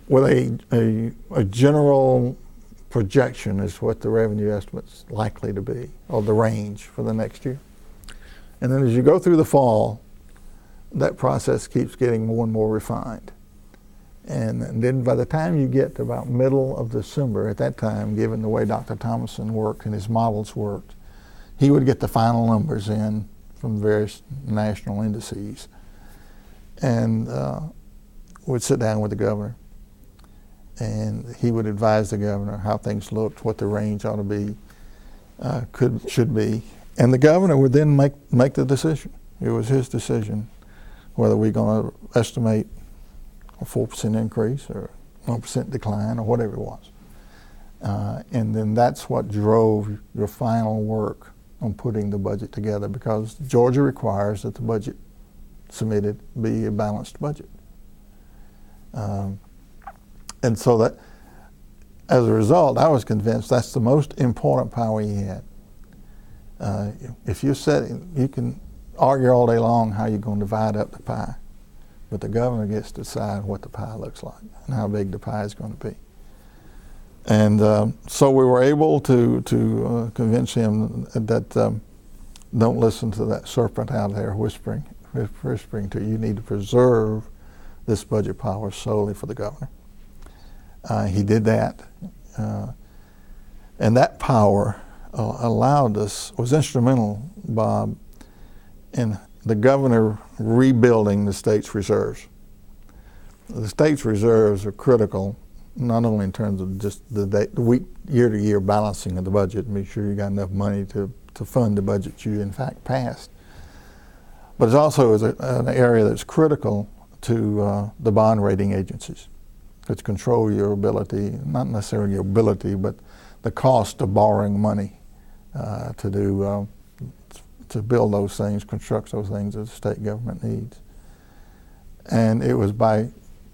with a general projection as what the revenue estimate's likely to be, or the range for the next year. And then as you go through the fall, that process keeps getting more and more refined. And then by the time you get to about middle of December, at that time, given the way Dr. Thomason worked and his models worked, he would get the final numbers in from various national indices. And would sit down with the governor, and he would advise the governor how things looked, what the range ought to be, should be. And the governor would then make the decision. It was his decision whether we're going to estimate a 4% increase or 1% decline or whatever it was. And then that's what drove your final work on putting the budget together, because Georgia requires that the budget submitted be a balanced budget. And so that, as a result, I was convinced that's the most important power he had. If you can argue all day long how you're going to divide up the pie, but the governor gets to decide what the pie looks like and how big the pie is going to be. And so we were able to convince him that don't listen to that serpent out there whispering to you. You need to preserve this budget power solely for the governor. He did that, and that power was instrumental, Bob, in the governor rebuilding the state's reserves. The state's reserves are critical, not only in terms of just the week, year-to-year balancing of the budget, make sure you got enough money to fund the budget you in fact passed, but it's also an area that's critical to the bond rating agencies, which control your ability, not necessarily your ability, but the cost of borrowing money to build those things, construct those things that the state government needs. And it was by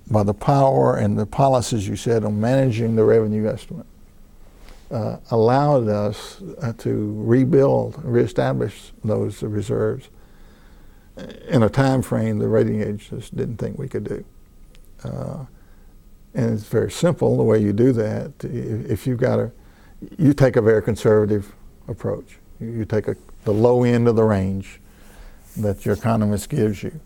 the power and the policies you said on managing the revenue estimate allowed us to reestablish those reserves in a time frame the rating agencies didn't think we could do. And it's very simple the way you do that. If you take a very conservative approach. You take the low end of the range that your economist gives you,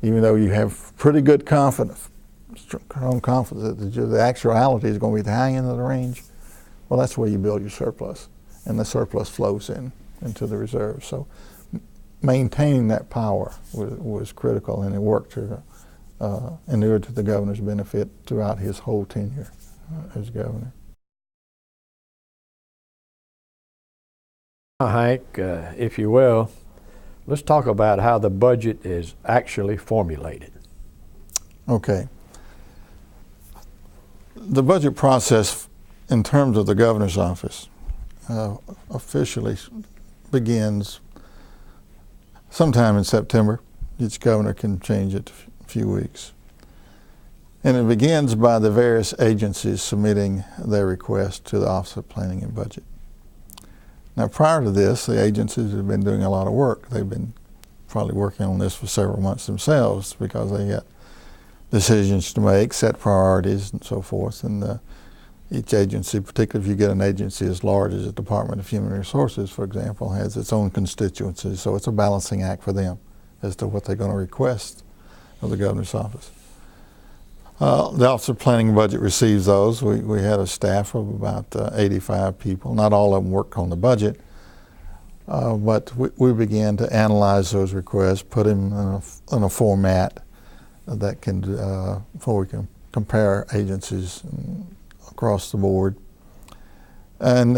even though you have pretty good confidence, strong confidence that the actuality is going to be the high end of the range. Well, that's where you build your surplus, and the surplus flows into the reserves. So maintaining that power was critical, and it worked to inure to the governor's benefit throughout his whole tenure as governor. Hank, if you will, let's talk about how the budget is actually formulated. Okay. The budget process in terms of the governor's office officially begins sometime in September. Each governor can change it a few weeks. And it begins by the various agencies submitting their request to the Office of Planning and Budget. Now, prior to this, the agencies have been doing a lot of work. They've been probably working on this for several months themselves because they got decisions to make, set priorities, and so forth. And each agency, particularly if you get an agency as large as the Department of Human Resources, for example, has its own constituencies. So it's a balancing act for them as to what they're going to request of the governor's office. The Office of Planning and Budget receives those. We had a staff of about 85 people. Not all of them worked on the budget, but we began to analyze those requests, put them in a format that can, before we can compare agencies across the board. And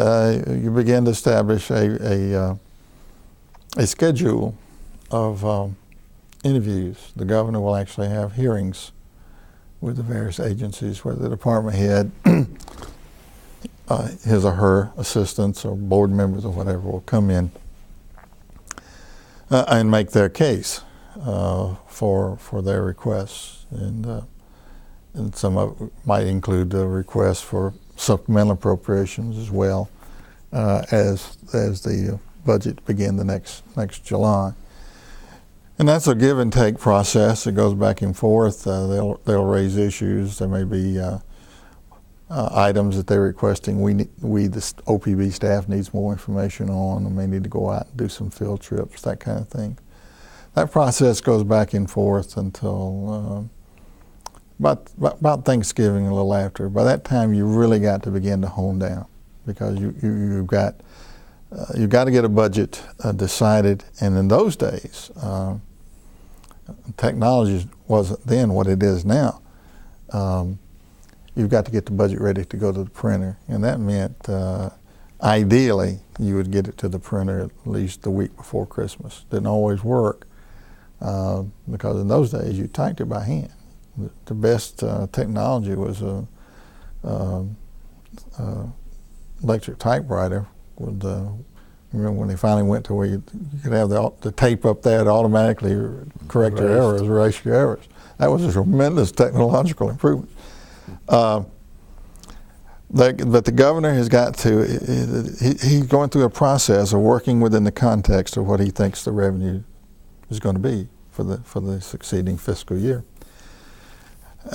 you begin to establish a schedule of interviews. The governor will actually have hearings with the various agencies where the department head, his or her assistants or board members or whatever will come in and make their case for their requests. And some of it might include the request for supplemental appropriations as well as the budget begin the next July. And that's a give and take process. It goes back and forth. They'll raise issues. There may be items that they're requesting. The OPB staff needs more information on. They may need to go out and do some field trips, that kind of thing. That process goes back and forth until about Thanksgiving, a little after. By that time, you really got to begin to hone down because you've got to get a budget decided, and in those days, technology wasn't then what it is now. You've got to get the budget ready to go to the printer, and that meant ideally you would get it to the printer at least the week before Christmas. Didn't always work because in those days you typed it by hand. The best technology was a electric typewriter with remember when they finally went to where you could have the tape up there to automatically correct your errors, erase your errors. That was a tremendous technological improvement. But the governor has got to, he's going through a process of working within the context of what he thinks the revenue is going to be for the succeeding fiscal year.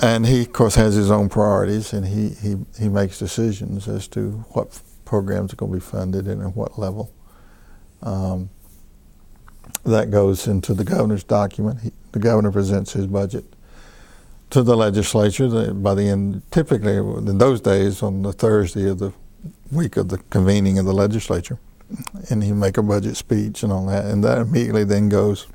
And he, of course, has his own priorities, and he makes decisions as to what programs are going to be funded and at what level. That goes into the governor's document. The governor presents his budget to the legislature by the end, typically in those days on the Thursday of the week of the convening of the legislature, and he make a budget speech and all that, and that immediately then goes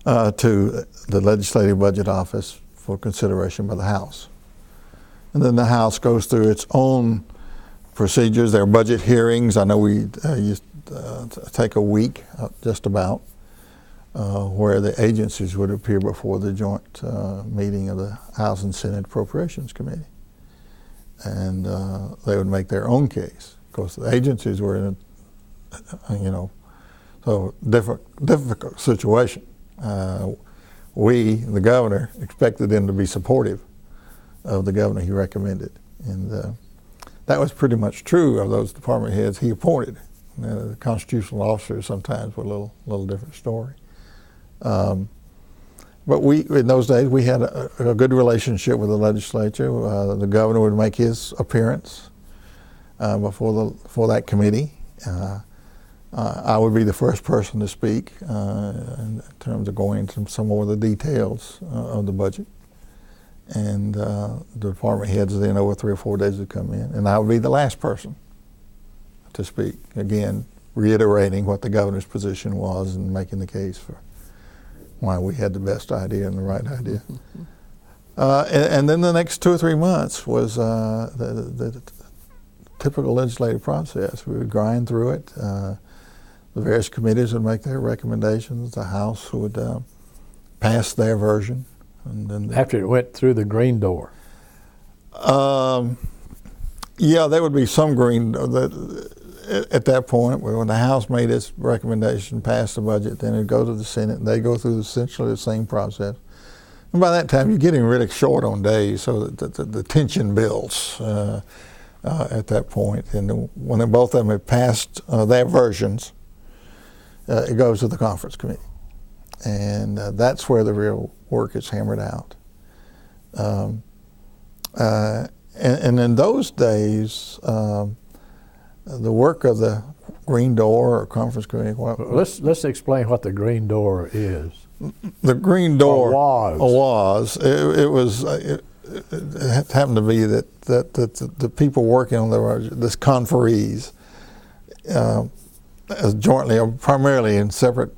to the Legislative Budget Office for consideration by the House. And then the House goes through its own procedures. There are budget hearings. I know we used to take a week, just about, where the agencies would appear before the joint meeting of the House and Senate Appropriations Committee. And they would make their own case. Of course, the agencies were in so difficult situation. We, the governor, expected them to be supportive of the governor he recommended. And that was pretty much true of those department heads he appointed. The constitutional officers sometimes were a little different story. But in those days, we had a good relationship with the legislature. The governor would make his appearance before that committee. I would be the first person to speak in terms of going into some more of the details of the budget. And the department heads then over 3 or 4 days would come in, and I would be the last person to speak, again reiterating what the governor's position was and making the case for why we had the best idea and the right idea. And then the next 2 or 3 months was the typical legislative process. We would grind through it. The various committees would make their recommendations. The House would pass their version. And then After it went through the green door. Yeah, there would be some green at that point. When the House made its recommendation, passed the budget, then it'd go to the Senate, and they go through essentially the same process. And by that time, you're getting really short on days, so that the tension builds at that point. And when both of them have passed their versions, it goes to the conference committee. And that's where the real work is hammered out. And in those days, the work of the Green Door or Conference Committee. Let's explain what the Green Door is. The Green Door was. It happened to be that the people working on this conferees jointly, or primarily in separate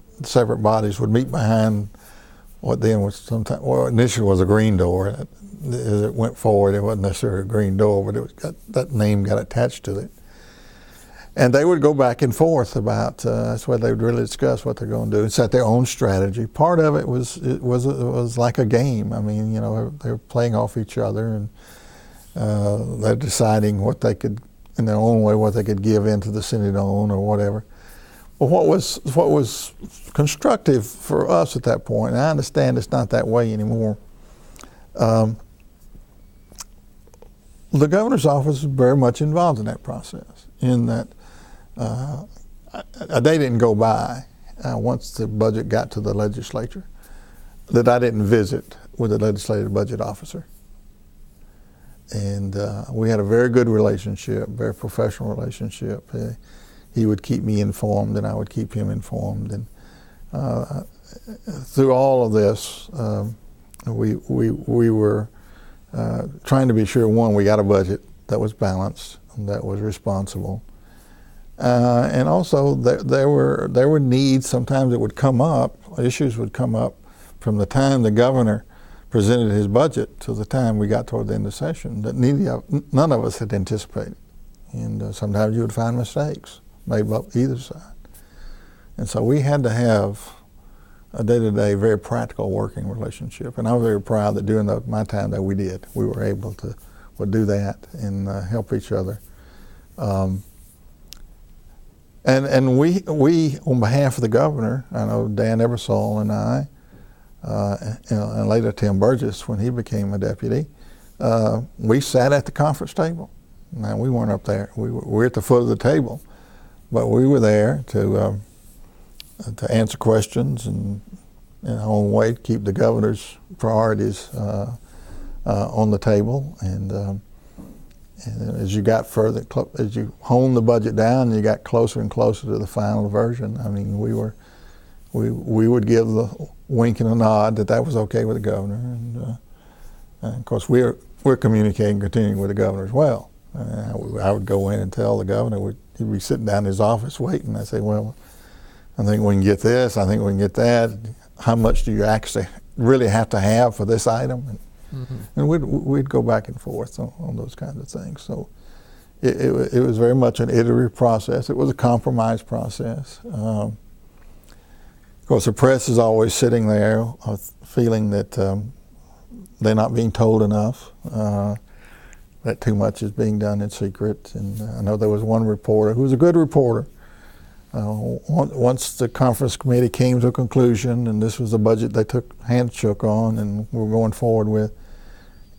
bodies, would meet behind what then was sometimes, well, initially was a Green Door. As it went forward, it wasn't necessarily a Green Door, but that name got attached to it. And they would go back and forth about, that's where they would really discuss what they're going to do and set their own strategy. Part of it was like a game. I mean, they were playing off each other, and they're deciding what they could, in their own way, what they could give into the Senate on or whatever. But what was constructive for us at that point, and I understand it's not that way anymore, the governor's office was very much involved in that process, in that a day didn't go by once the budget got to the legislature that I didn't visit with the legislative budget officer. And we had a very good relationship, very professional relationship. He would keep me informed and I would keep him informed. And through all of this, we were trying to be sure, one, we got a budget that was balanced, that was responsible. And also there were needs sometimes that would come up, issues would come up from the time the governor presented his budget to the time we got toward the end of session that none of us had anticipated. And sometimes you would find mistakes made by either side. And so we had to have a day-to-day, very practical working relationship. And I was very proud that during my time that we did. We were able to do that and help each other. And we, on behalf of the governor, I know Dan Ebersol and I, and later Tim Burgess when he became a deputy, we sat at the conference table. Now, we weren't up there. We were at the foot of the table, but we were there to answer questions and in our own way to keep the governor's priorities on the table. And as you got further, as you honed the budget down, you got closer and closer to the final version. I mean, we would give the wink and a nod that was okay with the governor, and of course we're communicating, continuing with the governor as well. I would go in and tell the governor, he'd be sitting down in his office waiting. I say, well, I think we can get this. I think we can get that. How much do you actually really have to have for this item? And we'd go back and forth on those kinds of things. So it was very much an iterative process. It was a compromise process. Of course, the press is always sitting there feeling that they're not being told enough, that too much is being done in secret. And I know there was one reporter who was a good reporter. Once the conference committee came to a conclusion, and this was the budget they handshook on and were going forward with,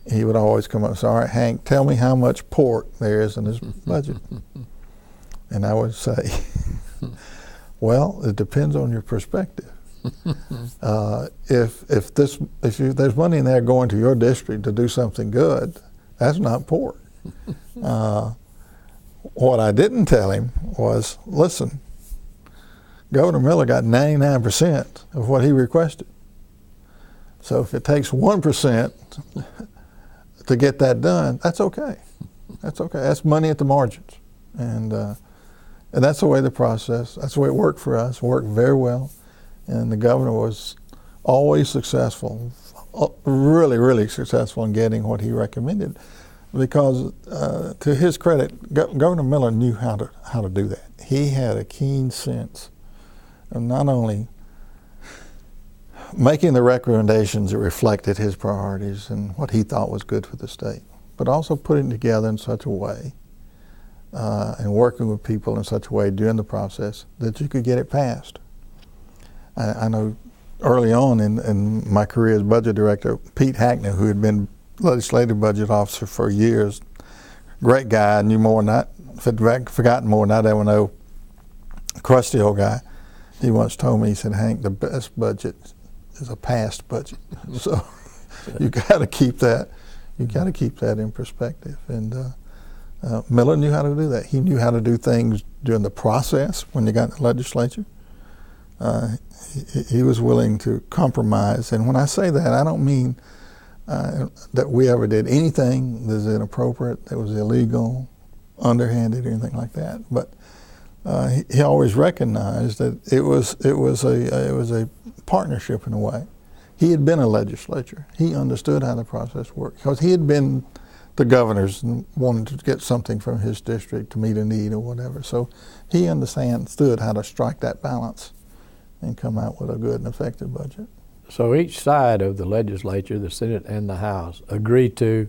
he would always come up and say, "All right, Hank, tell me how much pork there is in this budget." And I would say, "Well, it depends on your perspective. If there's money in there going to your district to do something good, that's not pork." What I didn't tell him was, listen, Governor Miller got 99% of what he requested. So if it takes 1% to get that done, that's okay. That's okay. That's money at the margins. And that's the way that's the way it worked for us. It worked very well. And the governor was always successful, really, really successful in getting what he recommended. Because to his credit, Governor Miller knew how to do that. He had a keen sense of not only making the recommendations that reflected his priorities and what he thought was good for the state, but also putting it together in such a way and working with people in such a way during the process that you could get it passed. I know early on in my career as budget director, Pete Hackney, who had been legislative budget officer for years, great guy, knew more than forgotten more than I'd ever know, crusty old guy. He once told me, he said, "Hank, the best budget is a passed budget." So you got to keep that. You got to keep that in perspective. And Miller knew how to do that. He knew how to do things during the process when you got in the legislature. He was willing to compromise. And when I say that, I don't mean that we ever did anything that was inappropriate, that was illegal, underhanded, or anything like that. But he always recognized that it was a partnership in a way. He had been a legislature. He understood how the process worked because he had been the governors and wanted to get something from his district to meet a need or whatever. So he understood how to strike that balance and come out with a good and effective budget. So each side of the legislature, the Senate and the House, agreed to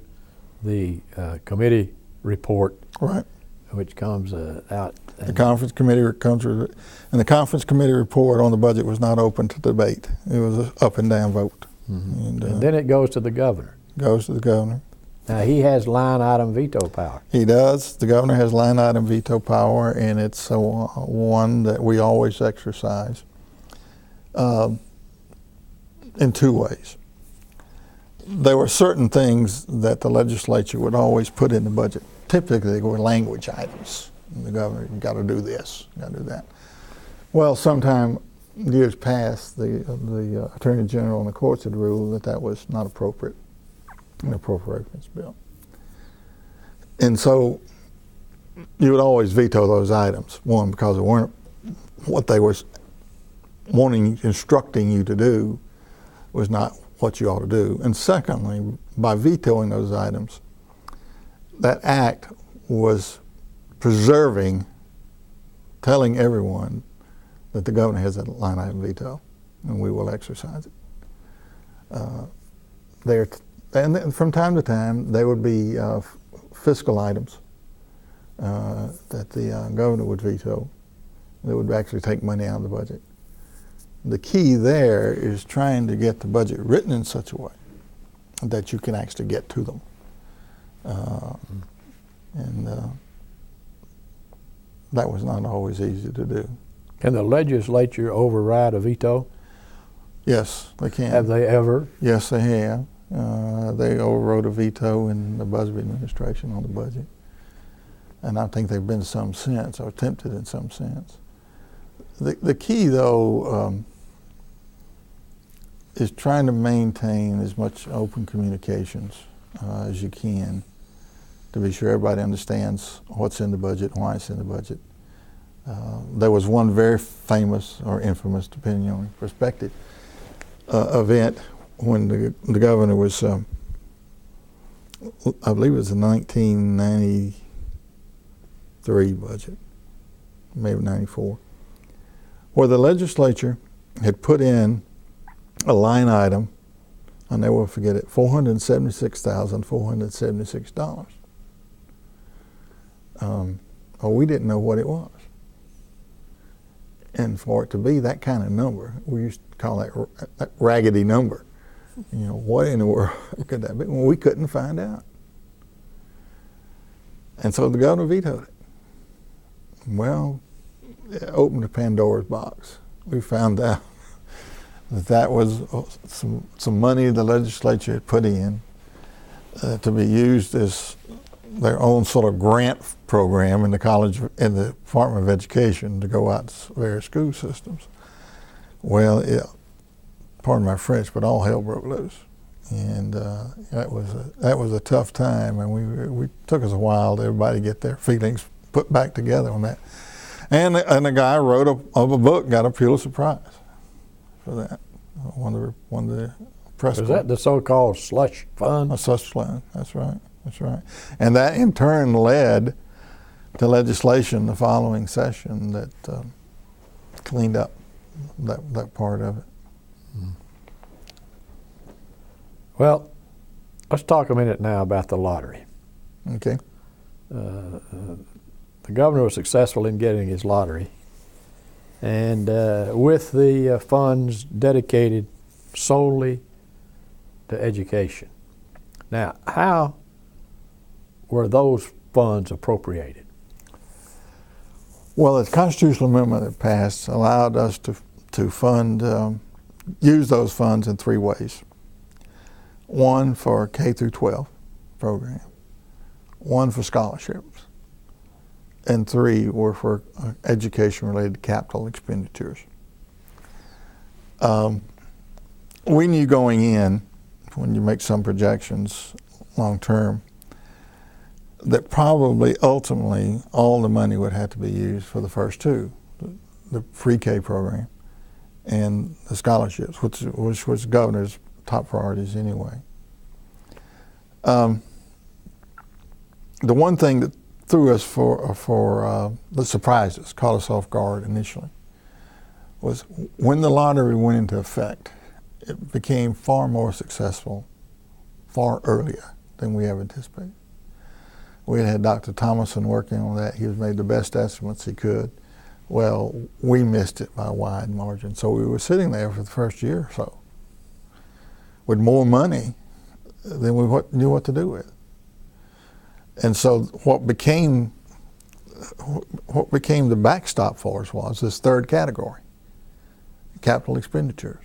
the committee report, right, which comes out. The conference committee and the conference committee report on the budget was not open to debate. It was an up and down vote. Mm-hmm. And then it goes to the governor. Goes to the governor. Now he has line item veto power. He does. The governor has line item veto power, and it's one that we always exercise in two ways. There were certain things that the legislature would always put in the budget. Typically, they were language items. And the governor, you got to do this, you got to do that. Well, sometime years past, the Attorney General and the courts had ruled that was not appropriate in the appropriations bill. And so you would always veto those items. One, because they weren't what they were instructing you to do was not what you ought to do. And secondly, by vetoing those items, that act was preserving, telling everyone that the governor has a line item veto and we will exercise it. And from time to time, there would be fiscal items that the governor would veto that would actually take money out of the budget. The key there is trying to get the budget written in such a way that you can actually get to them. And that was not always easy to do. Can the legislature override a veto? Yes, they can. Have they ever? Yes, they have. They overrode a veto in the Busby administration on the budget. And I think there have been some since, or attempted in some sense. The key, though, is trying to maintain as much open communications as you can to be sure everybody understands what's in the budget, why it's in the budget. There was one very famous or infamous, depending on your perspective, event when the governor was, I believe it was the 1993 budget, maybe 94, where the legislature had put in a line item, I'll never forget it, $476,476. We didn't know what it was. And for it to be that kind of number, we used to call that raggedy number. You know, what in the world could that be? Well, we couldn't find out. And so the governor vetoed it. Well, it opened the Pandora's box. We found out that was some money the legislature had put in to be used as their own sort of grant program in the Department of Education to go out to various school systems. Well, pardon my French, but all hell broke loose, and that was a tough time, and we took us a while to everybody get their feelings put back together on that. And a guy wrote a book, got a Pulitzer Prize for that. One of the press. Was that the so-called slush fund? A slush fund. That's right. That's right. And that in turn led to legislation the following session that cleaned up that part of it. Well, let's talk a minute now about the lottery. Okay. The governor was successful in getting his lottery, and with the funds dedicated solely to education. Now, how were those funds appropriated? Well, the constitutional amendment that passed allowed us to fund, use those funds in three ways. One for K through 12 program, one for scholarships, and three were for education-related capital expenditures. We knew going in, when you make some projections long-term, that probably ultimately all the money would have to be used for the first two, the pre-K program and the scholarships, which was the governor's top priorities anyway. The one thing that threw us that surprised us, caught us off guard initially, was when the lottery went into effect, it became far more successful far earlier than we ever anticipated. We had Dr. Thomason working on that. He has made the best estimates he could. Well, we missed it by a wide margin. So we were sitting there for the first year or so with more money than we knew what to do with. And so what became the backstop for us was this third category, capital expenditures.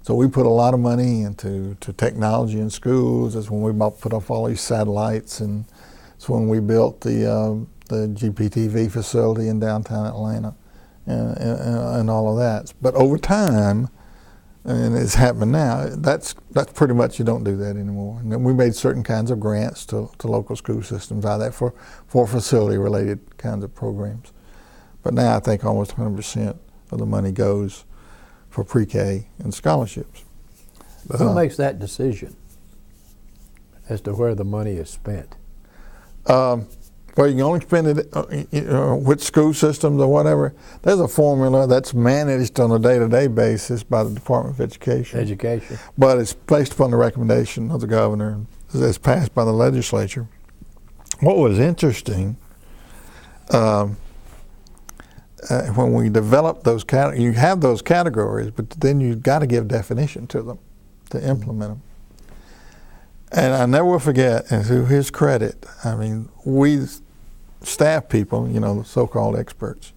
So we put a lot of money into technology in schools. That's when we put up all these satellites, and it's when we built the GPTV facility in downtown Atlanta, and all of that. But over time, and it's happening now, that's pretty much, you don't do that anymore. And then we made certain kinds of grants to local school systems out there for facility-related kinds of programs. But now I think almost 100% of the money goes for pre-K and scholarships. But who makes that decision as to where the money is spent? Well, you can only spend it with school systems or whatever. There's a formula that's managed on a day-to-day basis by the Department of Education. But it's based upon the recommendation of the governor. It's passed by the legislature. What was interesting, when we developed those categories, you have those categories, but then you've got to give definition to them to implement them. And I never will forget, and to his credit, I mean, we staff people, you know, the so-called experts,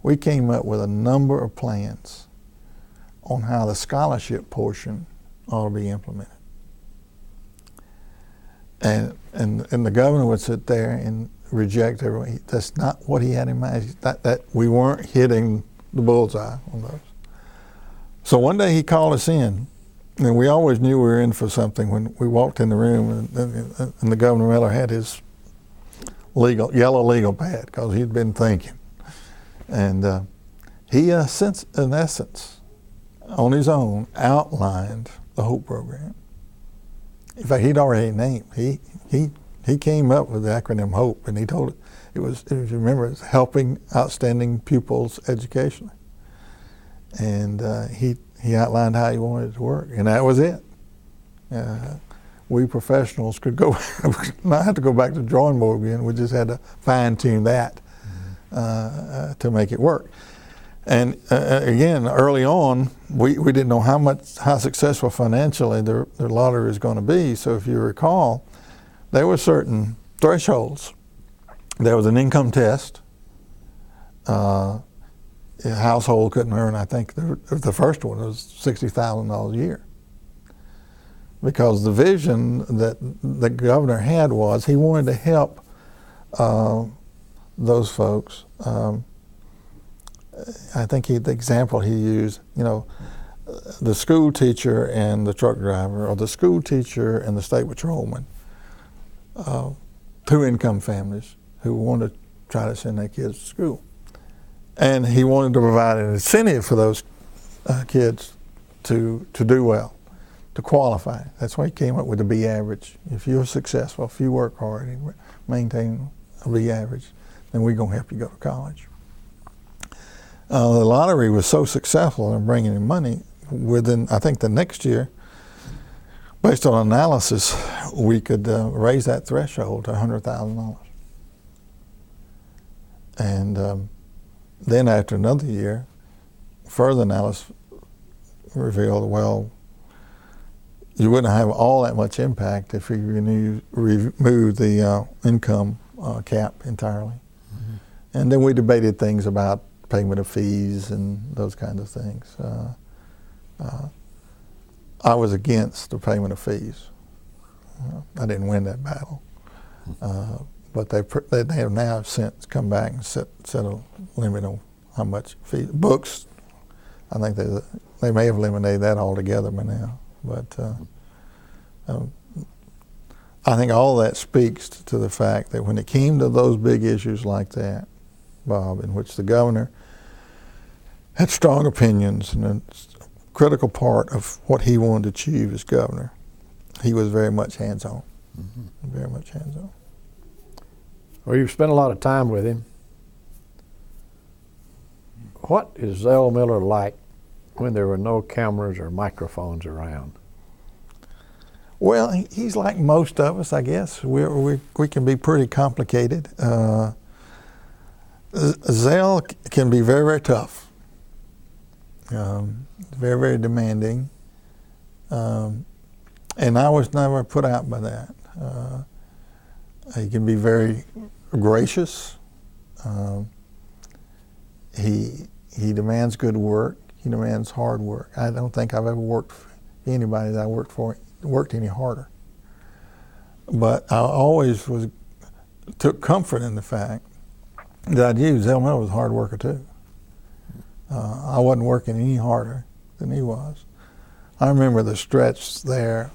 we came up with a number of plans on how the scholarship portion ought to be implemented. And the governor would sit there and reject everyone. That's not what he had in mind. That we weren't hitting the bullseye on those. So one day he called us in, and we always knew we were in for something when we walked in the room, and the Governor Miller had his yellow legal pad because he'd been thinking. And he, in essence, on his own, outlined the HOPE program. In fact, he'd already named. He came up with the acronym HOPE, and he told it was remember, it's helping outstanding pupils educationally. And he outlined how he wanted it to work, and that was it. We professionals could go, not have to go back to the drawing board again. We just had to fine tune that to make it work. And again, early on, we didn't know how successful financially the lottery was going to be. So if you recall, there were certain thresholds. There was an income test. A household couldn't earn, I think the first one was $60,000 a year. Because the vision that the governor had was he wanted to help those folks. I think the example he used, the school teacher and the truck driver, or the school teacher and the state patrolman, two income families who wanted to try to send their kids to school. And he wanted to provide an incentive for those kids to do well, to qualify. That's why he came up with the B average. If you're successful, if you work hard and maintain a B average, then we're going to help you go to college. The lottery was so successful in bringing in money, within, I think, the next year, based on analysis, we could raise that threshold to $100,000. And then after another year, further analysis revealed, well, you wouldn't have all that much impact if you remove the income cap entirely. Mm-hmm. And then we debated things about payment of fees and those kinds of things. I was against the payment of fees. I didn't win that battle. But they have now since come back and set a limit on how much fees. Books, I think they may have eliminated that altogether by now. But I think all that speaks to the fact that when it came to those big issues like that, Bob, in which the governor had strong opinions and a critical part of what he wanted to achieve as governor, he was very much hands-on, very much hands-on. Well, you've spent a lot of time with him. What is Zell Miller like when there were no cameras or microphones around? Well, he's like most of us, I guess. We can be pretty complicated. Zell can be very, very tough. Very, very demanding. And I was never put out by that. He can be very gracious. He demands good work. He demands hard work. I don't think I've ever worked for anybody that I worked for worked any harder. But I always took comfort in the fact that I knew Zell Miller was a hard worker too. I wasn't working any harder than he was. I remember the stretch there,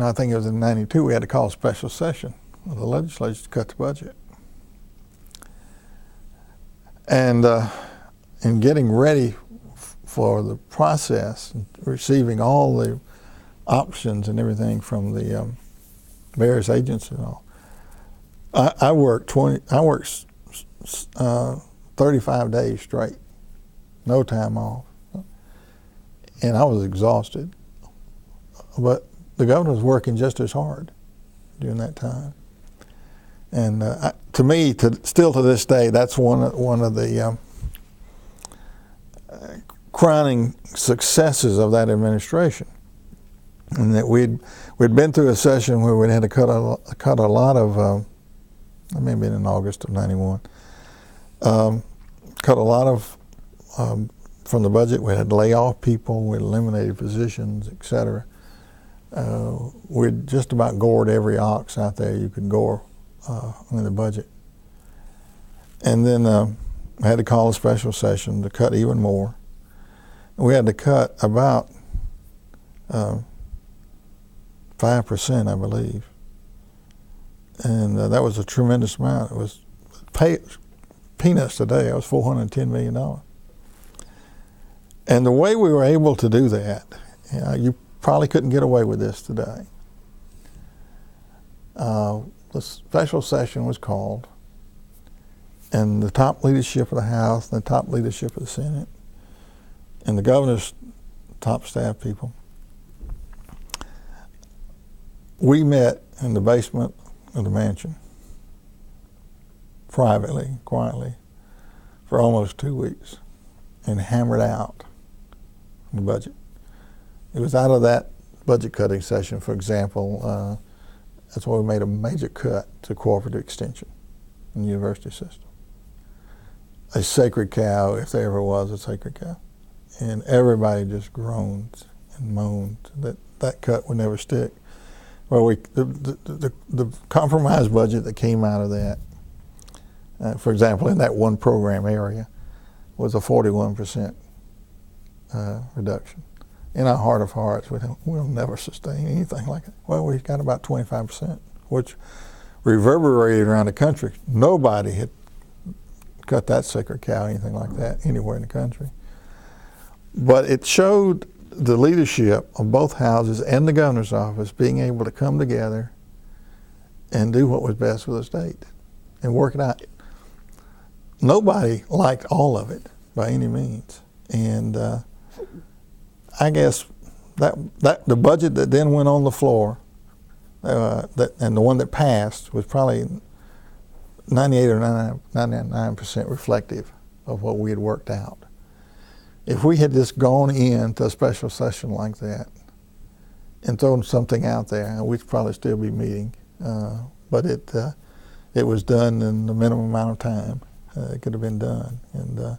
I think it was in '92, we had to call a special session of the legislature to cut the budget. And in getting ready for the process, receiving all the options and everything from the various agents and all, I worked 35 days straight, no time off, and I was exhausted. But the governor was working just as hard during that time, and to me, still to this day, that's one of the crowning successes of that administration, and that we'd been through a session where we had to cut a lot of. I may have been in August of '91. Cut a lot of from the budget. We had to lay off people. We eliminated positions, etc. We'd just about gored every ox out there you could gore in the budget. And then I had to call a special session to cut even more. We had to cut about 5%, I believe. And that was a tremendous amount. It was peanuts today. It was $410 million. And the way we were able to do that, you probably couldn't get away with this today. The special session was called, and the top leadership of the House and the top leadership of the Senate and the governor's top staff people, we met in the basement of the mansion, privately, quietly, for almost 2 weeks, and hammered out the budget. It was out of that budget cutting session, for example, that's why we made a major cut to cooperative extension in the university system. A sacred cow, if there ever was a sacred cow. And everybody just groaned and moaned that that cut would never stick. Well, the compromise budget that came out of that, for example, in that one program area, was a 41% reduction. In our heart of hearts, we'll never sustain anything like it. Well, we got about 25%, which reverberated around the country. Nobody had cut that sacred cow, anything like that, anywhere in the country. But it showed the leadership of both houses and the governor's office being able to come together and do what was best for the state and work it out. Nobody liked all of it by any means. And I guess that the budget that then went on the floor and the one that passed was probably 98 or 99% reflective of what we had worked out. If we had just gone into a special session like that and thrown something out there, we'd probably still be meeting. But it was done in the minimum amount of time it could have been done. And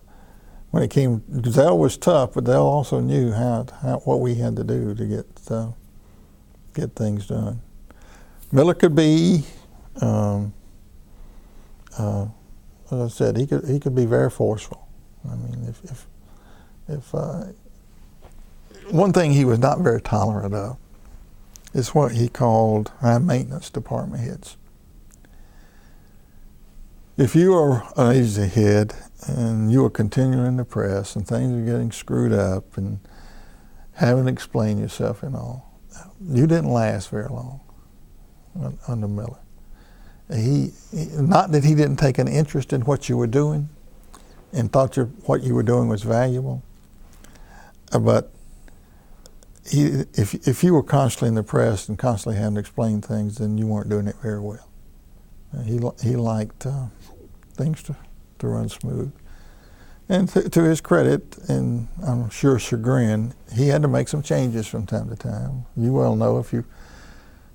when it came, Zell was tough, but Zell also knew what we had to do to get things done. Miller could be, as I said, he could be very forceful. I mean, if one thing he was not very tolerant of is what he called high maintenance department heads. If you are an agency head and you are continuing to press and things are getting screwed up and having to explain yourself and all, you didn't last very long under Miller. Not that he didn't take an interest in what you were doing and thought what you were doing was valuable, but if you were constantly in the press and constantly having to explain things, then you weren't doing it very well. He liked things to run smooth. And to his credit, and I'm sure chagrin, he had to make some changes from time to time. You well know if you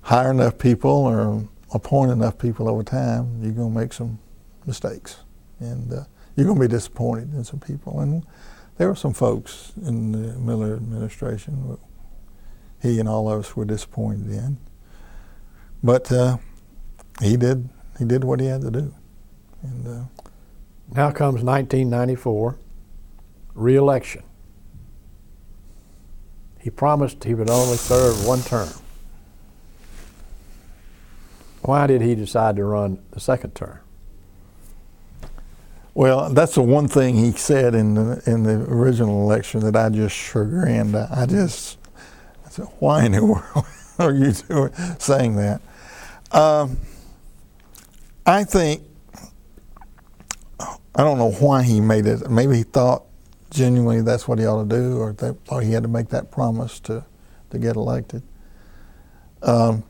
hire enough people or appoint enough people over time, you're going to make some mistakes. And you're going to be disappointed in some people. And there were some folks in the Miller administration he and all of us were disappointed in. But he did what he had to do. And now comes 1994, re-election. He promised he would only serve one term. Why did he decide to run the second term? Well, that's the one thing he said in the original election that I just chagrined. I said, why in the world are you saying that? I think, I don't know why he made it. Maybe he thought genuinely that's what he ought to do, or thought he had to make that promise to get elected. But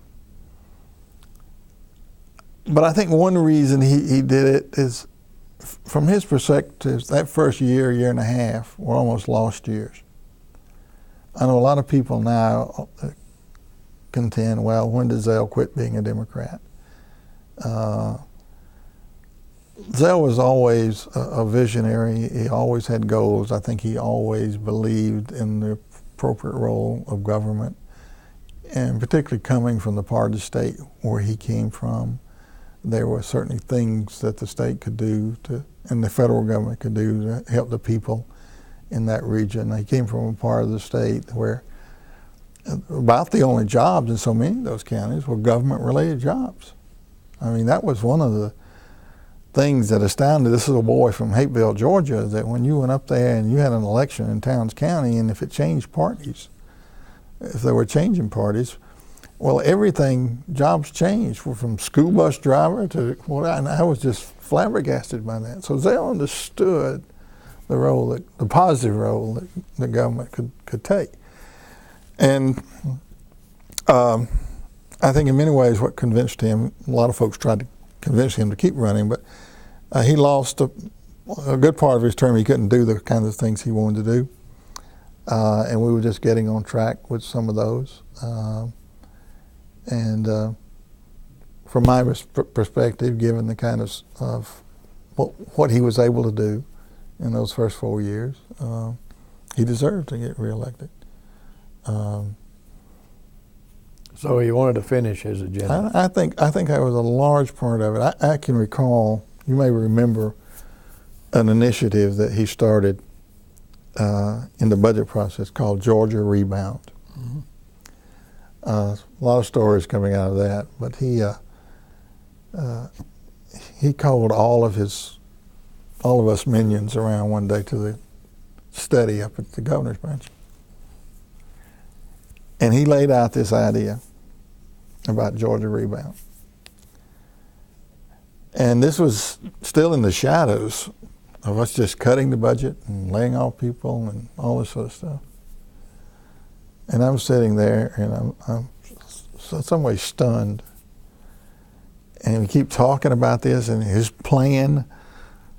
I think one reason he did it is, from his perspective, that first year and a half were almost lost years. I know a lot of people now contend, well, when did Zell quit being a Democrat? Zell was always a visionary. He always had goals. I think he always believed in the appropriate role of government, and particularly coming from the part of the state where he came from, there were certainly things that the state could do and the federal government could do to help the people in that region. He came from a part of the state where about the only jobs in so many of those counties were government-related jobs. I mean, that was one of the things that astounded this little boy from Hapeville, Georgia, that when you went up there and you had an election in Towns County, and if it changed parties, if they were changing parties, well, everything, jobs changed from school bus driver to and I was just flabbergasted by that. So Zell understood the positive role that the government could take. And I think in many ways what convinced him, a lot of folks tried to convince him to keep running, but he lost a good part of his term. He couldn't do the kinds of things he wanted to do. And we were just getting on track with some of those. From my perspective, given the kind of what he was able to do in those first 4 years, he deserved to get reelected. So he wanted to finish his agenda. I think that was a large part of it. I can recall, you may remember, an initiative that he started in the budget process called Georgia Rebound. Mm-hmm. A lot of stories coming out of that, but he called all of us minions around one day to the study up at the governor's branch. And he laid out this idea about Georgia Rebound. And this was still in the shadows of us just cutting the budget and laying off people and all this sort of stuff. And I'm sitting there and I'm in some way stunned. And we keep talking about this, and his plan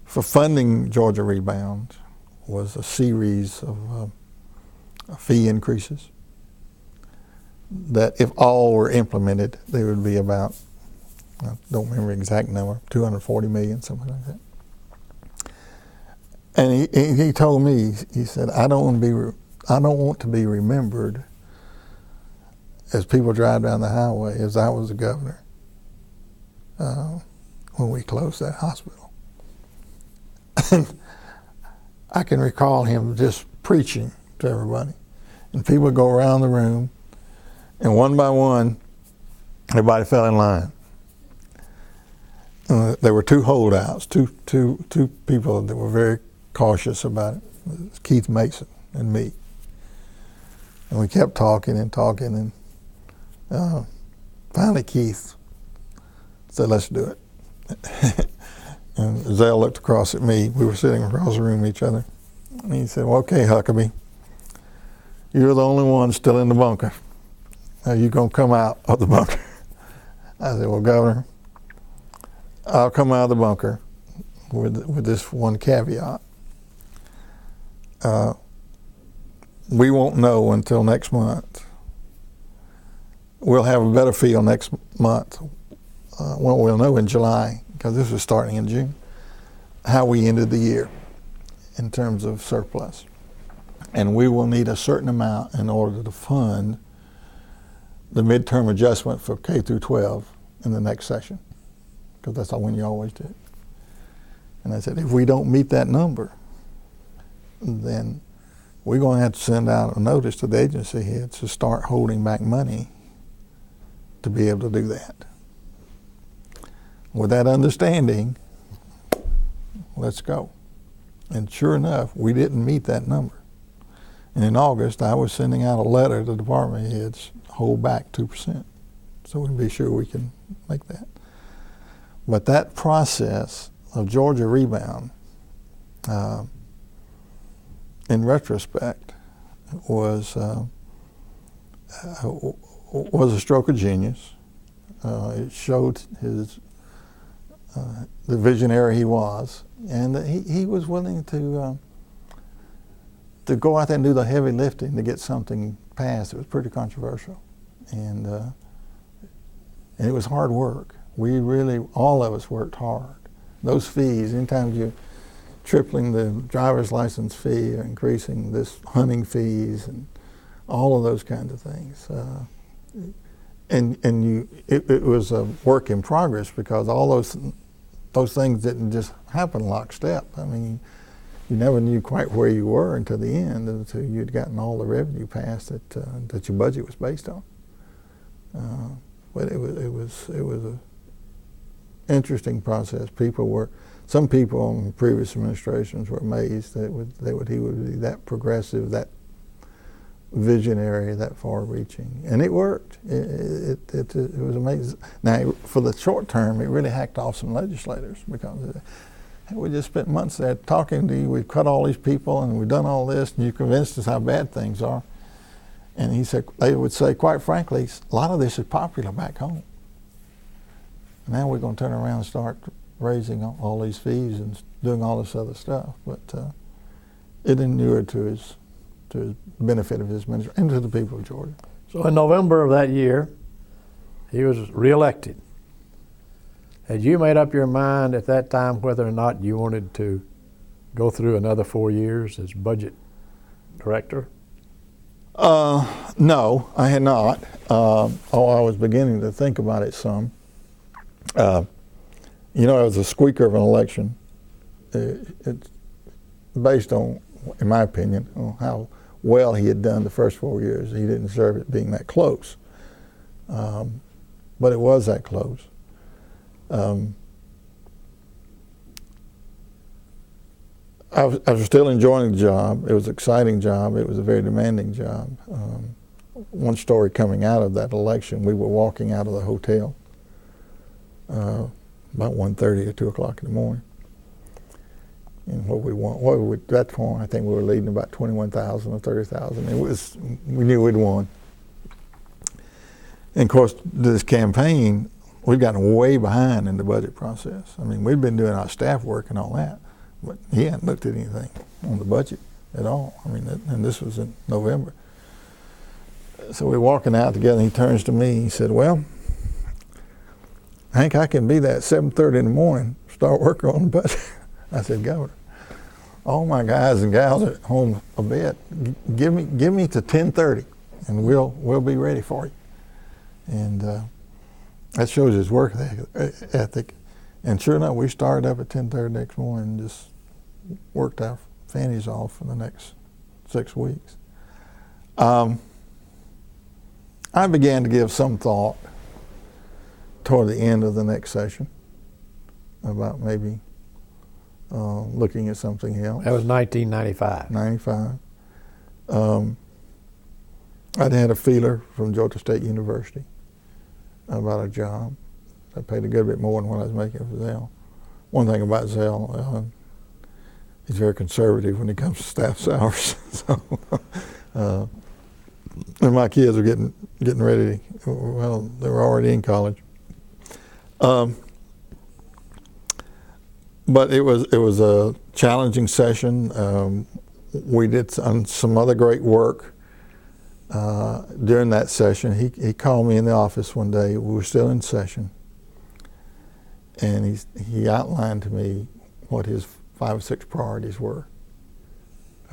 for funding Georgia Rebound was a series of fee increases that if all were implemented, they would be about, I don't remember the exact number, 240 million, something like that. And he told me, he said, I don't want to be remembered as people drive down the highway as I was the governor when we closed that hospital. And I can recall him just preaching to everybody. And people would go around the room, and one by one, everybody fell in line. There were two holdouts, two people that were very cautious about it. It was Keith Mason and me. And we kept talking, and finally Keith said, let's do it. And Zell looked across at me. We were sitting across the room from each other. And he said, well, okay, Huckabee, you're the only one still in the bunker. Now you're going to come out of the bunker. I said, well, Governor, I'll come out of the bunker with this one caveat. We won't know until next month. We'll have a better feel next month. Well, we'll know in July, because this was starting in June, how we ended the year in terms of surplus. And we will need a certain amount in order to fund the midterm adjustment for K through 12 in the next session, because that's when you always do it. And I said, if we don't meet that number, then we're going to have to send out a notice to the agency heads to start holding back money to be able to do that. With that understanding, let's go. And sure enough, we didn't meet that number. And in August, I was sending out a letter to department heads, hold back 2%, so we can be sure we can make that. But that process of Georgia Rebound, in retrospect, was a stroke of genius. It showed his the visionary he was, and that he was willing to go out there and do the heavy lifting to get something passed. It was pretty controversial, and it was hard work. We really, all of us worked hard. Those fees, anytime you're tripling the driver's license fee or increasing this hunting fees and all of those kinds of things. It was a work in progress, because all those things didn't just happen lockstep. I mean, you never knew quite where you were until the end, until you'd gotten all the revenue passed that your budget was based on. But it was a interesting process. Some people in previous administrations were amazed that he would be that progressive, that visionary, that far-reaching, and it worked. It was amazing. Now, for the short term, it really hacked off some legislators, because "Hey, we just spent months there talking to you. We've cut all these people and we've done all this, and you convinced us how bad things are." And he said, they would say, quite frankly, a lot of this is popular back home. Now we're going to turn around and start raising all these fees and doing all this other stuff. But it inured to his benefit of his ministry and to the people of Georgia. So in November of that year, he was reelected. Had you made up your mind at that time whether or not you wanted to go through another 4 years as budget director? No, I had not. I was beginning to think about it some. It was a squeaker of an election. It's based on, in my opinion, on how well he had done the first 4 years. He didn't deserve it being that close. But it was that close. I was still enjoying the job. It was an exciting job. It was a very demanding job. One story coming out of that election, we were walking out of the hotel about 1:30 or 2 o'clock in the morning. And at that point, I think we were leading about 21,000 or 30,000. We knew we'd won. And of course, this campaign, we'd gotten way behind in the budget process. I mean, we'd been doing our staff work and all that, but he hadn't looked at anything on the budget at all. I mean, and this was in November. So we're walking out together, and he turns to me, he said, "Well, Hank, I can be there at 7:30 in the morning, start working on the budget." I said, "Governor, all my guys and gals are at home a bit. Give me to 10:30, and we'll be ready for you." And that shows his work ethic. And sure enough, we started up at 10:30 next morning and just worked our fannies off for the next 6 weeks. I began to give some thought toward the end of the next session about maybe looking at something else. That was 1995. 95. I'd had a feeler from Georgia State University about a job. I paid a good bit more than what I was making for Zell. One thing about Zell, he's very conservative when it comes to staff salaries. So, and my kids were getting ready. Well, they were already in college. But it was a challenging session. We did some other great work during that session. He called me in the office one day. We were still in session, and he outlined to me what his 5 or 6 priorities were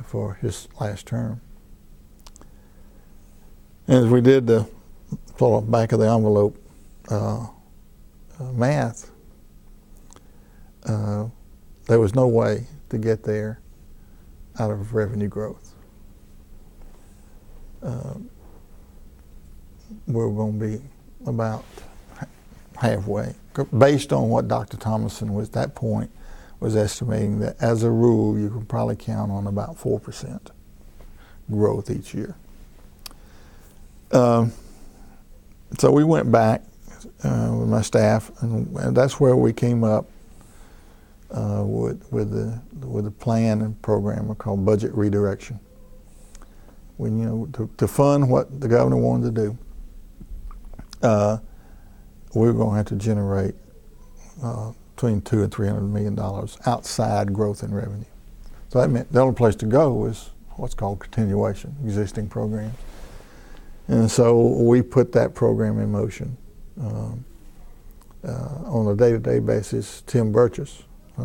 for his last term. And as we did the sort of back of the envelope math, there was no way to get there out of revenue growth. We were going to be about halfway, based on what Dr. Thomason was at that point was estimating that as a rule you can probably count on about 4% growth each year. So we went back with my staff, and that's where we came up with the plan and program called budget redirection. When to fund what the governor wanted to do, we were going to have to generate between $200 and $300 million outside growth in revenue. So that meant the only place to go was what's called continuation, existing programs. And so we put that program in motion. On a day-to-day basis, Tim Burgess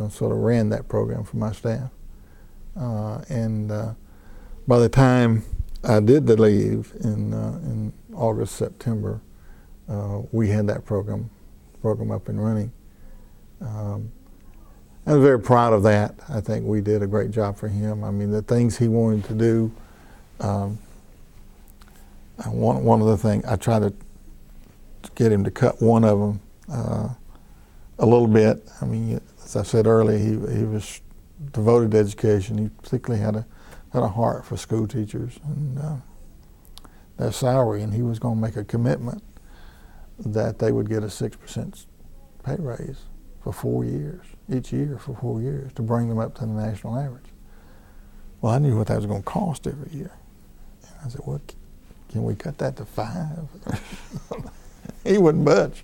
sort of ran that program for my staff. And by the time I did the leave in August, September, we had that program up and running. I was very proud of that. I think we did a great job for him. I mean, the things he wanted to do, one of the things, I tried to get him to cut one of them a little bit. I mean, as I said earlier, he was devoted to education. He particularly had a heart for school teachers and their salary, and he was going to make a commitment that they would get a 6% pay raise for 4 years, each year for 4 years, to bring them up to the national average. Well, I knew what that was going to cost every year. And I said, well, can we cut that to 5? He wouldn't budge.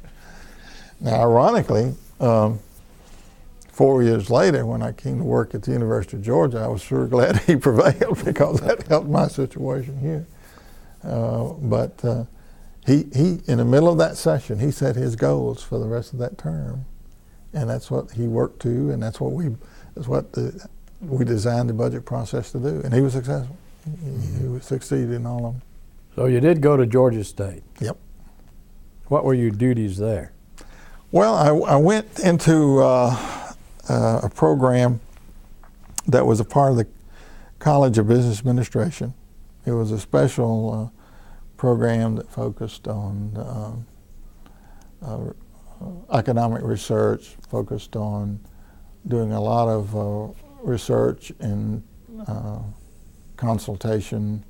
Now, ironically, 4 years later, when I came to work at the University of Georgia, I was sure glad he prevailed, because that helped my situation here. But he, in the middle of that session, he set his goals for the rest of that term, and that's what he worked to, and that's what we designed the budget process to do, and he was successful. He succeeded in all of them. So you did go to Georgia State. Yep. What were your duties there? Well, I went into a program that was a part of the College of Business Administration. It was a special program that focused on economic research, focused on doing a lot of research and consultation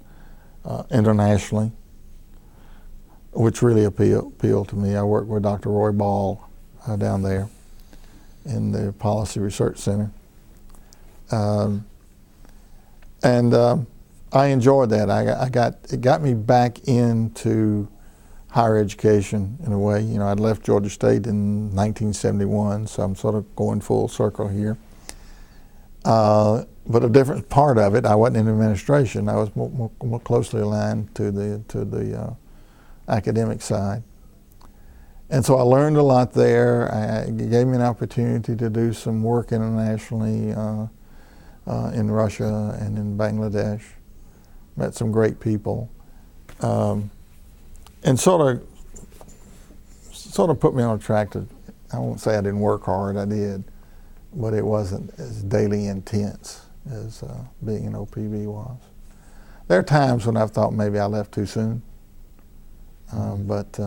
internationally, which really appealed to me. I worked with Dr. Roy Ball down there in the Policy Research Center. I enjoyed that. It got me back into higher education in a way. You know, I'd left Georgia State in 1971, so I'm sort of going full circle here. But a different part of it, I wasn't in administration. I was more closely aligned to the academic side. And so I learned a lot there. It gave me an opportunity to do some work internationally in Russia and in Bangladesh. Met some great people. And sort of put me on a track to, I won't say I didn't work hard, I did, but it wasn't as daily intense as being an OPB was. There are times when I've thought maybe I left too soon, but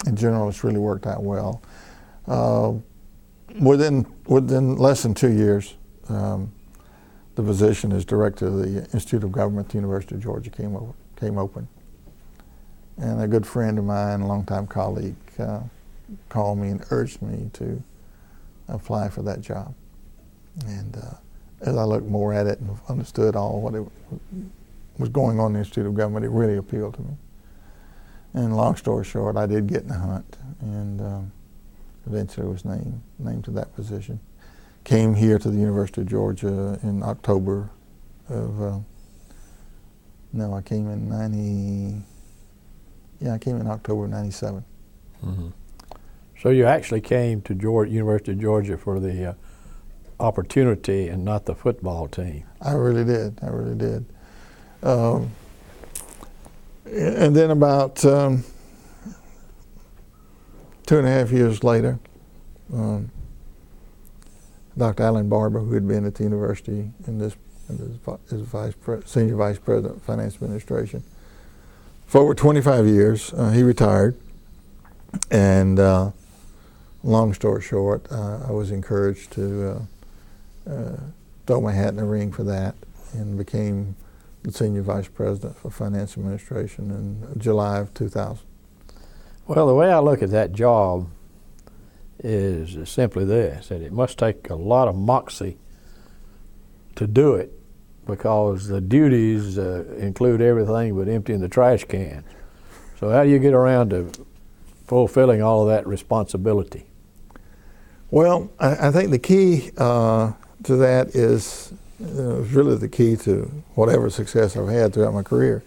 in general it's really worked out well. Within less than 2 years, the position as director of the Institute of Government at the University of Georgia came open. And a good friend of mine, a longtime colleague, called me and urged me to apply for that job. And as I looked more at it and understood all what it was going on in the Institute of Government, it really appealed to me. And long story short, I did get in the hunt, and eventually was named to that position. Came here to the University of Georgia in October of, I came in I came in October of 97. Mm-hmm. So you actually came to University of Georgia for the opportunity and not the football team. I really did. And then about 2.5 years later, Dr. Alan Barber, who had been at the university as senior vice president of finance administration for over 25 years, he retired. And long story short, I was encouraged to throw my hat in the ring for that, and became the senior vice president for finance administration in July of 2000. Well, the way I look at that job is simply this, that it must take a lot of moxie to do it, because the duties include everything but emptying the trash cans. So how do you get around to fulfilling all of that responsibility? Well, I think the key to that is really the key to whatever success I've had throughout my career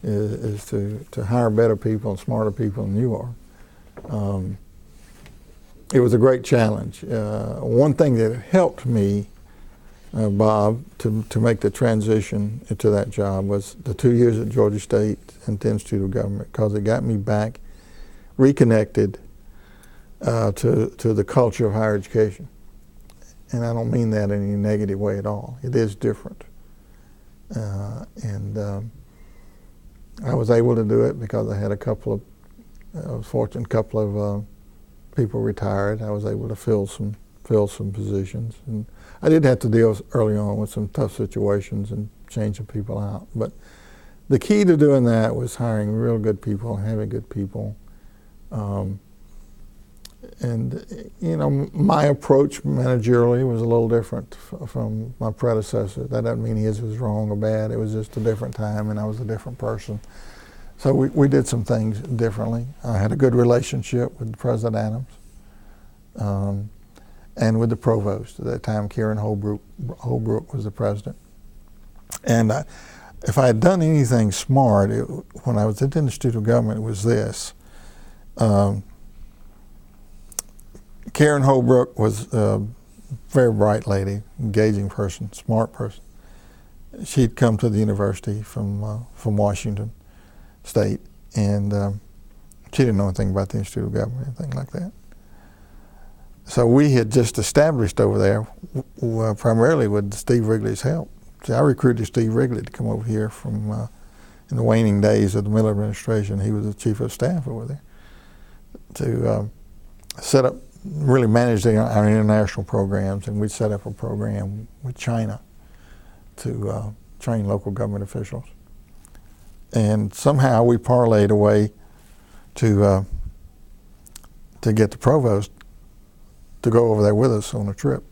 is to hire better people and smarter people than you are. It was a great challenge. One thing that helped me, Bob, to make the transition into that job was the 2 years at Georgia State and the Institute of Government, because it got me back reconnected to the culture of higher education. And I don't mean that in any negative way at all. It is different. I was able to do it because I had I was fortunate, a couple of people retired. I was able to fill some positions. And I did have to deal early on with some tough situations and changing people out. But the key to doing that was hiring real good people, having good people. And you know, my approach managerially was a little different from my predecessor. That doesn't mean his was wrong or bad. It was just a different time, and I was a different person. So we did some things differently. I had a good relationship with President Adams and with the provost. At that time, Karen Holbrook was the president. And if I had done anything smart, when I was at the Institute of Government, it was this. Karen Holbrook was a very bright lady, engaging person, smart person. She'd come to the university from Washington State, and she didn't know anything about the Institute of Government, anything like that. So we had just established over there, primarily with Steve Wrigley's help. See, I recruited Steve Wrigley to come over here from, in the waning days of the Miller administration. He was the chief of staff over there, to set up, really manage our international programs, and we set up a program with China to train local government officials. And somehow we parlayed a way to get the provost to go over there with us on a trip.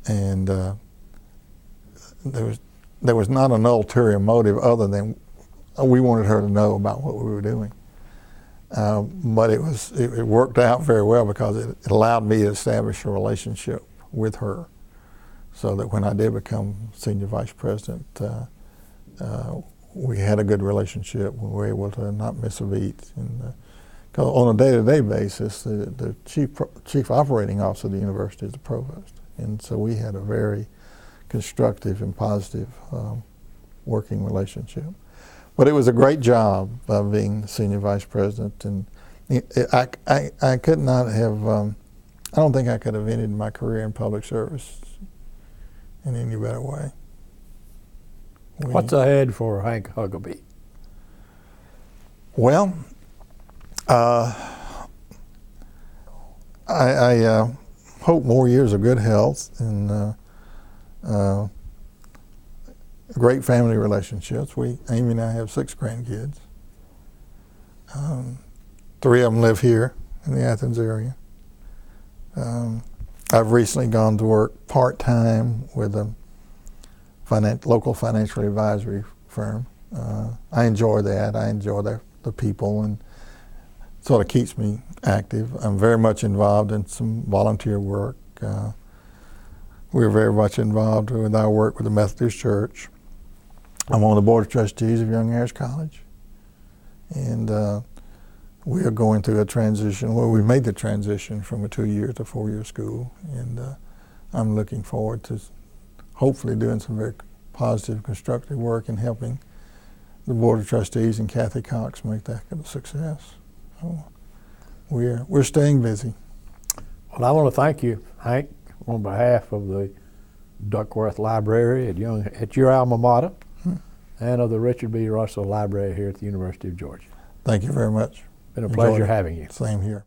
And there was not an ulterior motive other than we wanted her to know about what we were doing. But it worked out very well because it allowed me to establish a relationship with her, so that when I did become senior vice president, we had a good relationship. We were able to not miss a beat. And, 'cause on a day-to-day basis, the chief operating officer of the university is the provost. And so we had a very constructive and positive working relationship. But it was a great job of being senior vice president. And I could not have, I don't think I could have ended my career in public service in any better way. What's ahead for Hank Huckabee? Well, I hope more years of good health and great family relationships. Amy and I have 6 grandkids. 3 of them live here in the Athens area. I've recently gone to work part-time with a local financial advisory firm. I enjoy that. I enjoy the people, and it sort of keeps me active. I'm very much involved in some volunteer work. We're very much involved with our work with the Methodist Church. I'm on the Board of Trustees of Young Harris College. And we are going through a transition. Well, we made the transition from a 2-year to 4-year school. And I'm looking forward to hopefully doing some very positive, constructive work in helping the Board of Trustees and Kathy Cox make that a success. So we're staying busy. Well, I want to thank you, Hank, on behalf of the Duckworth Library at your alma mater, and of the Richard B. Russell Library here at the University of Georgia. Thank you very much. Been a pleasure having you. Same here.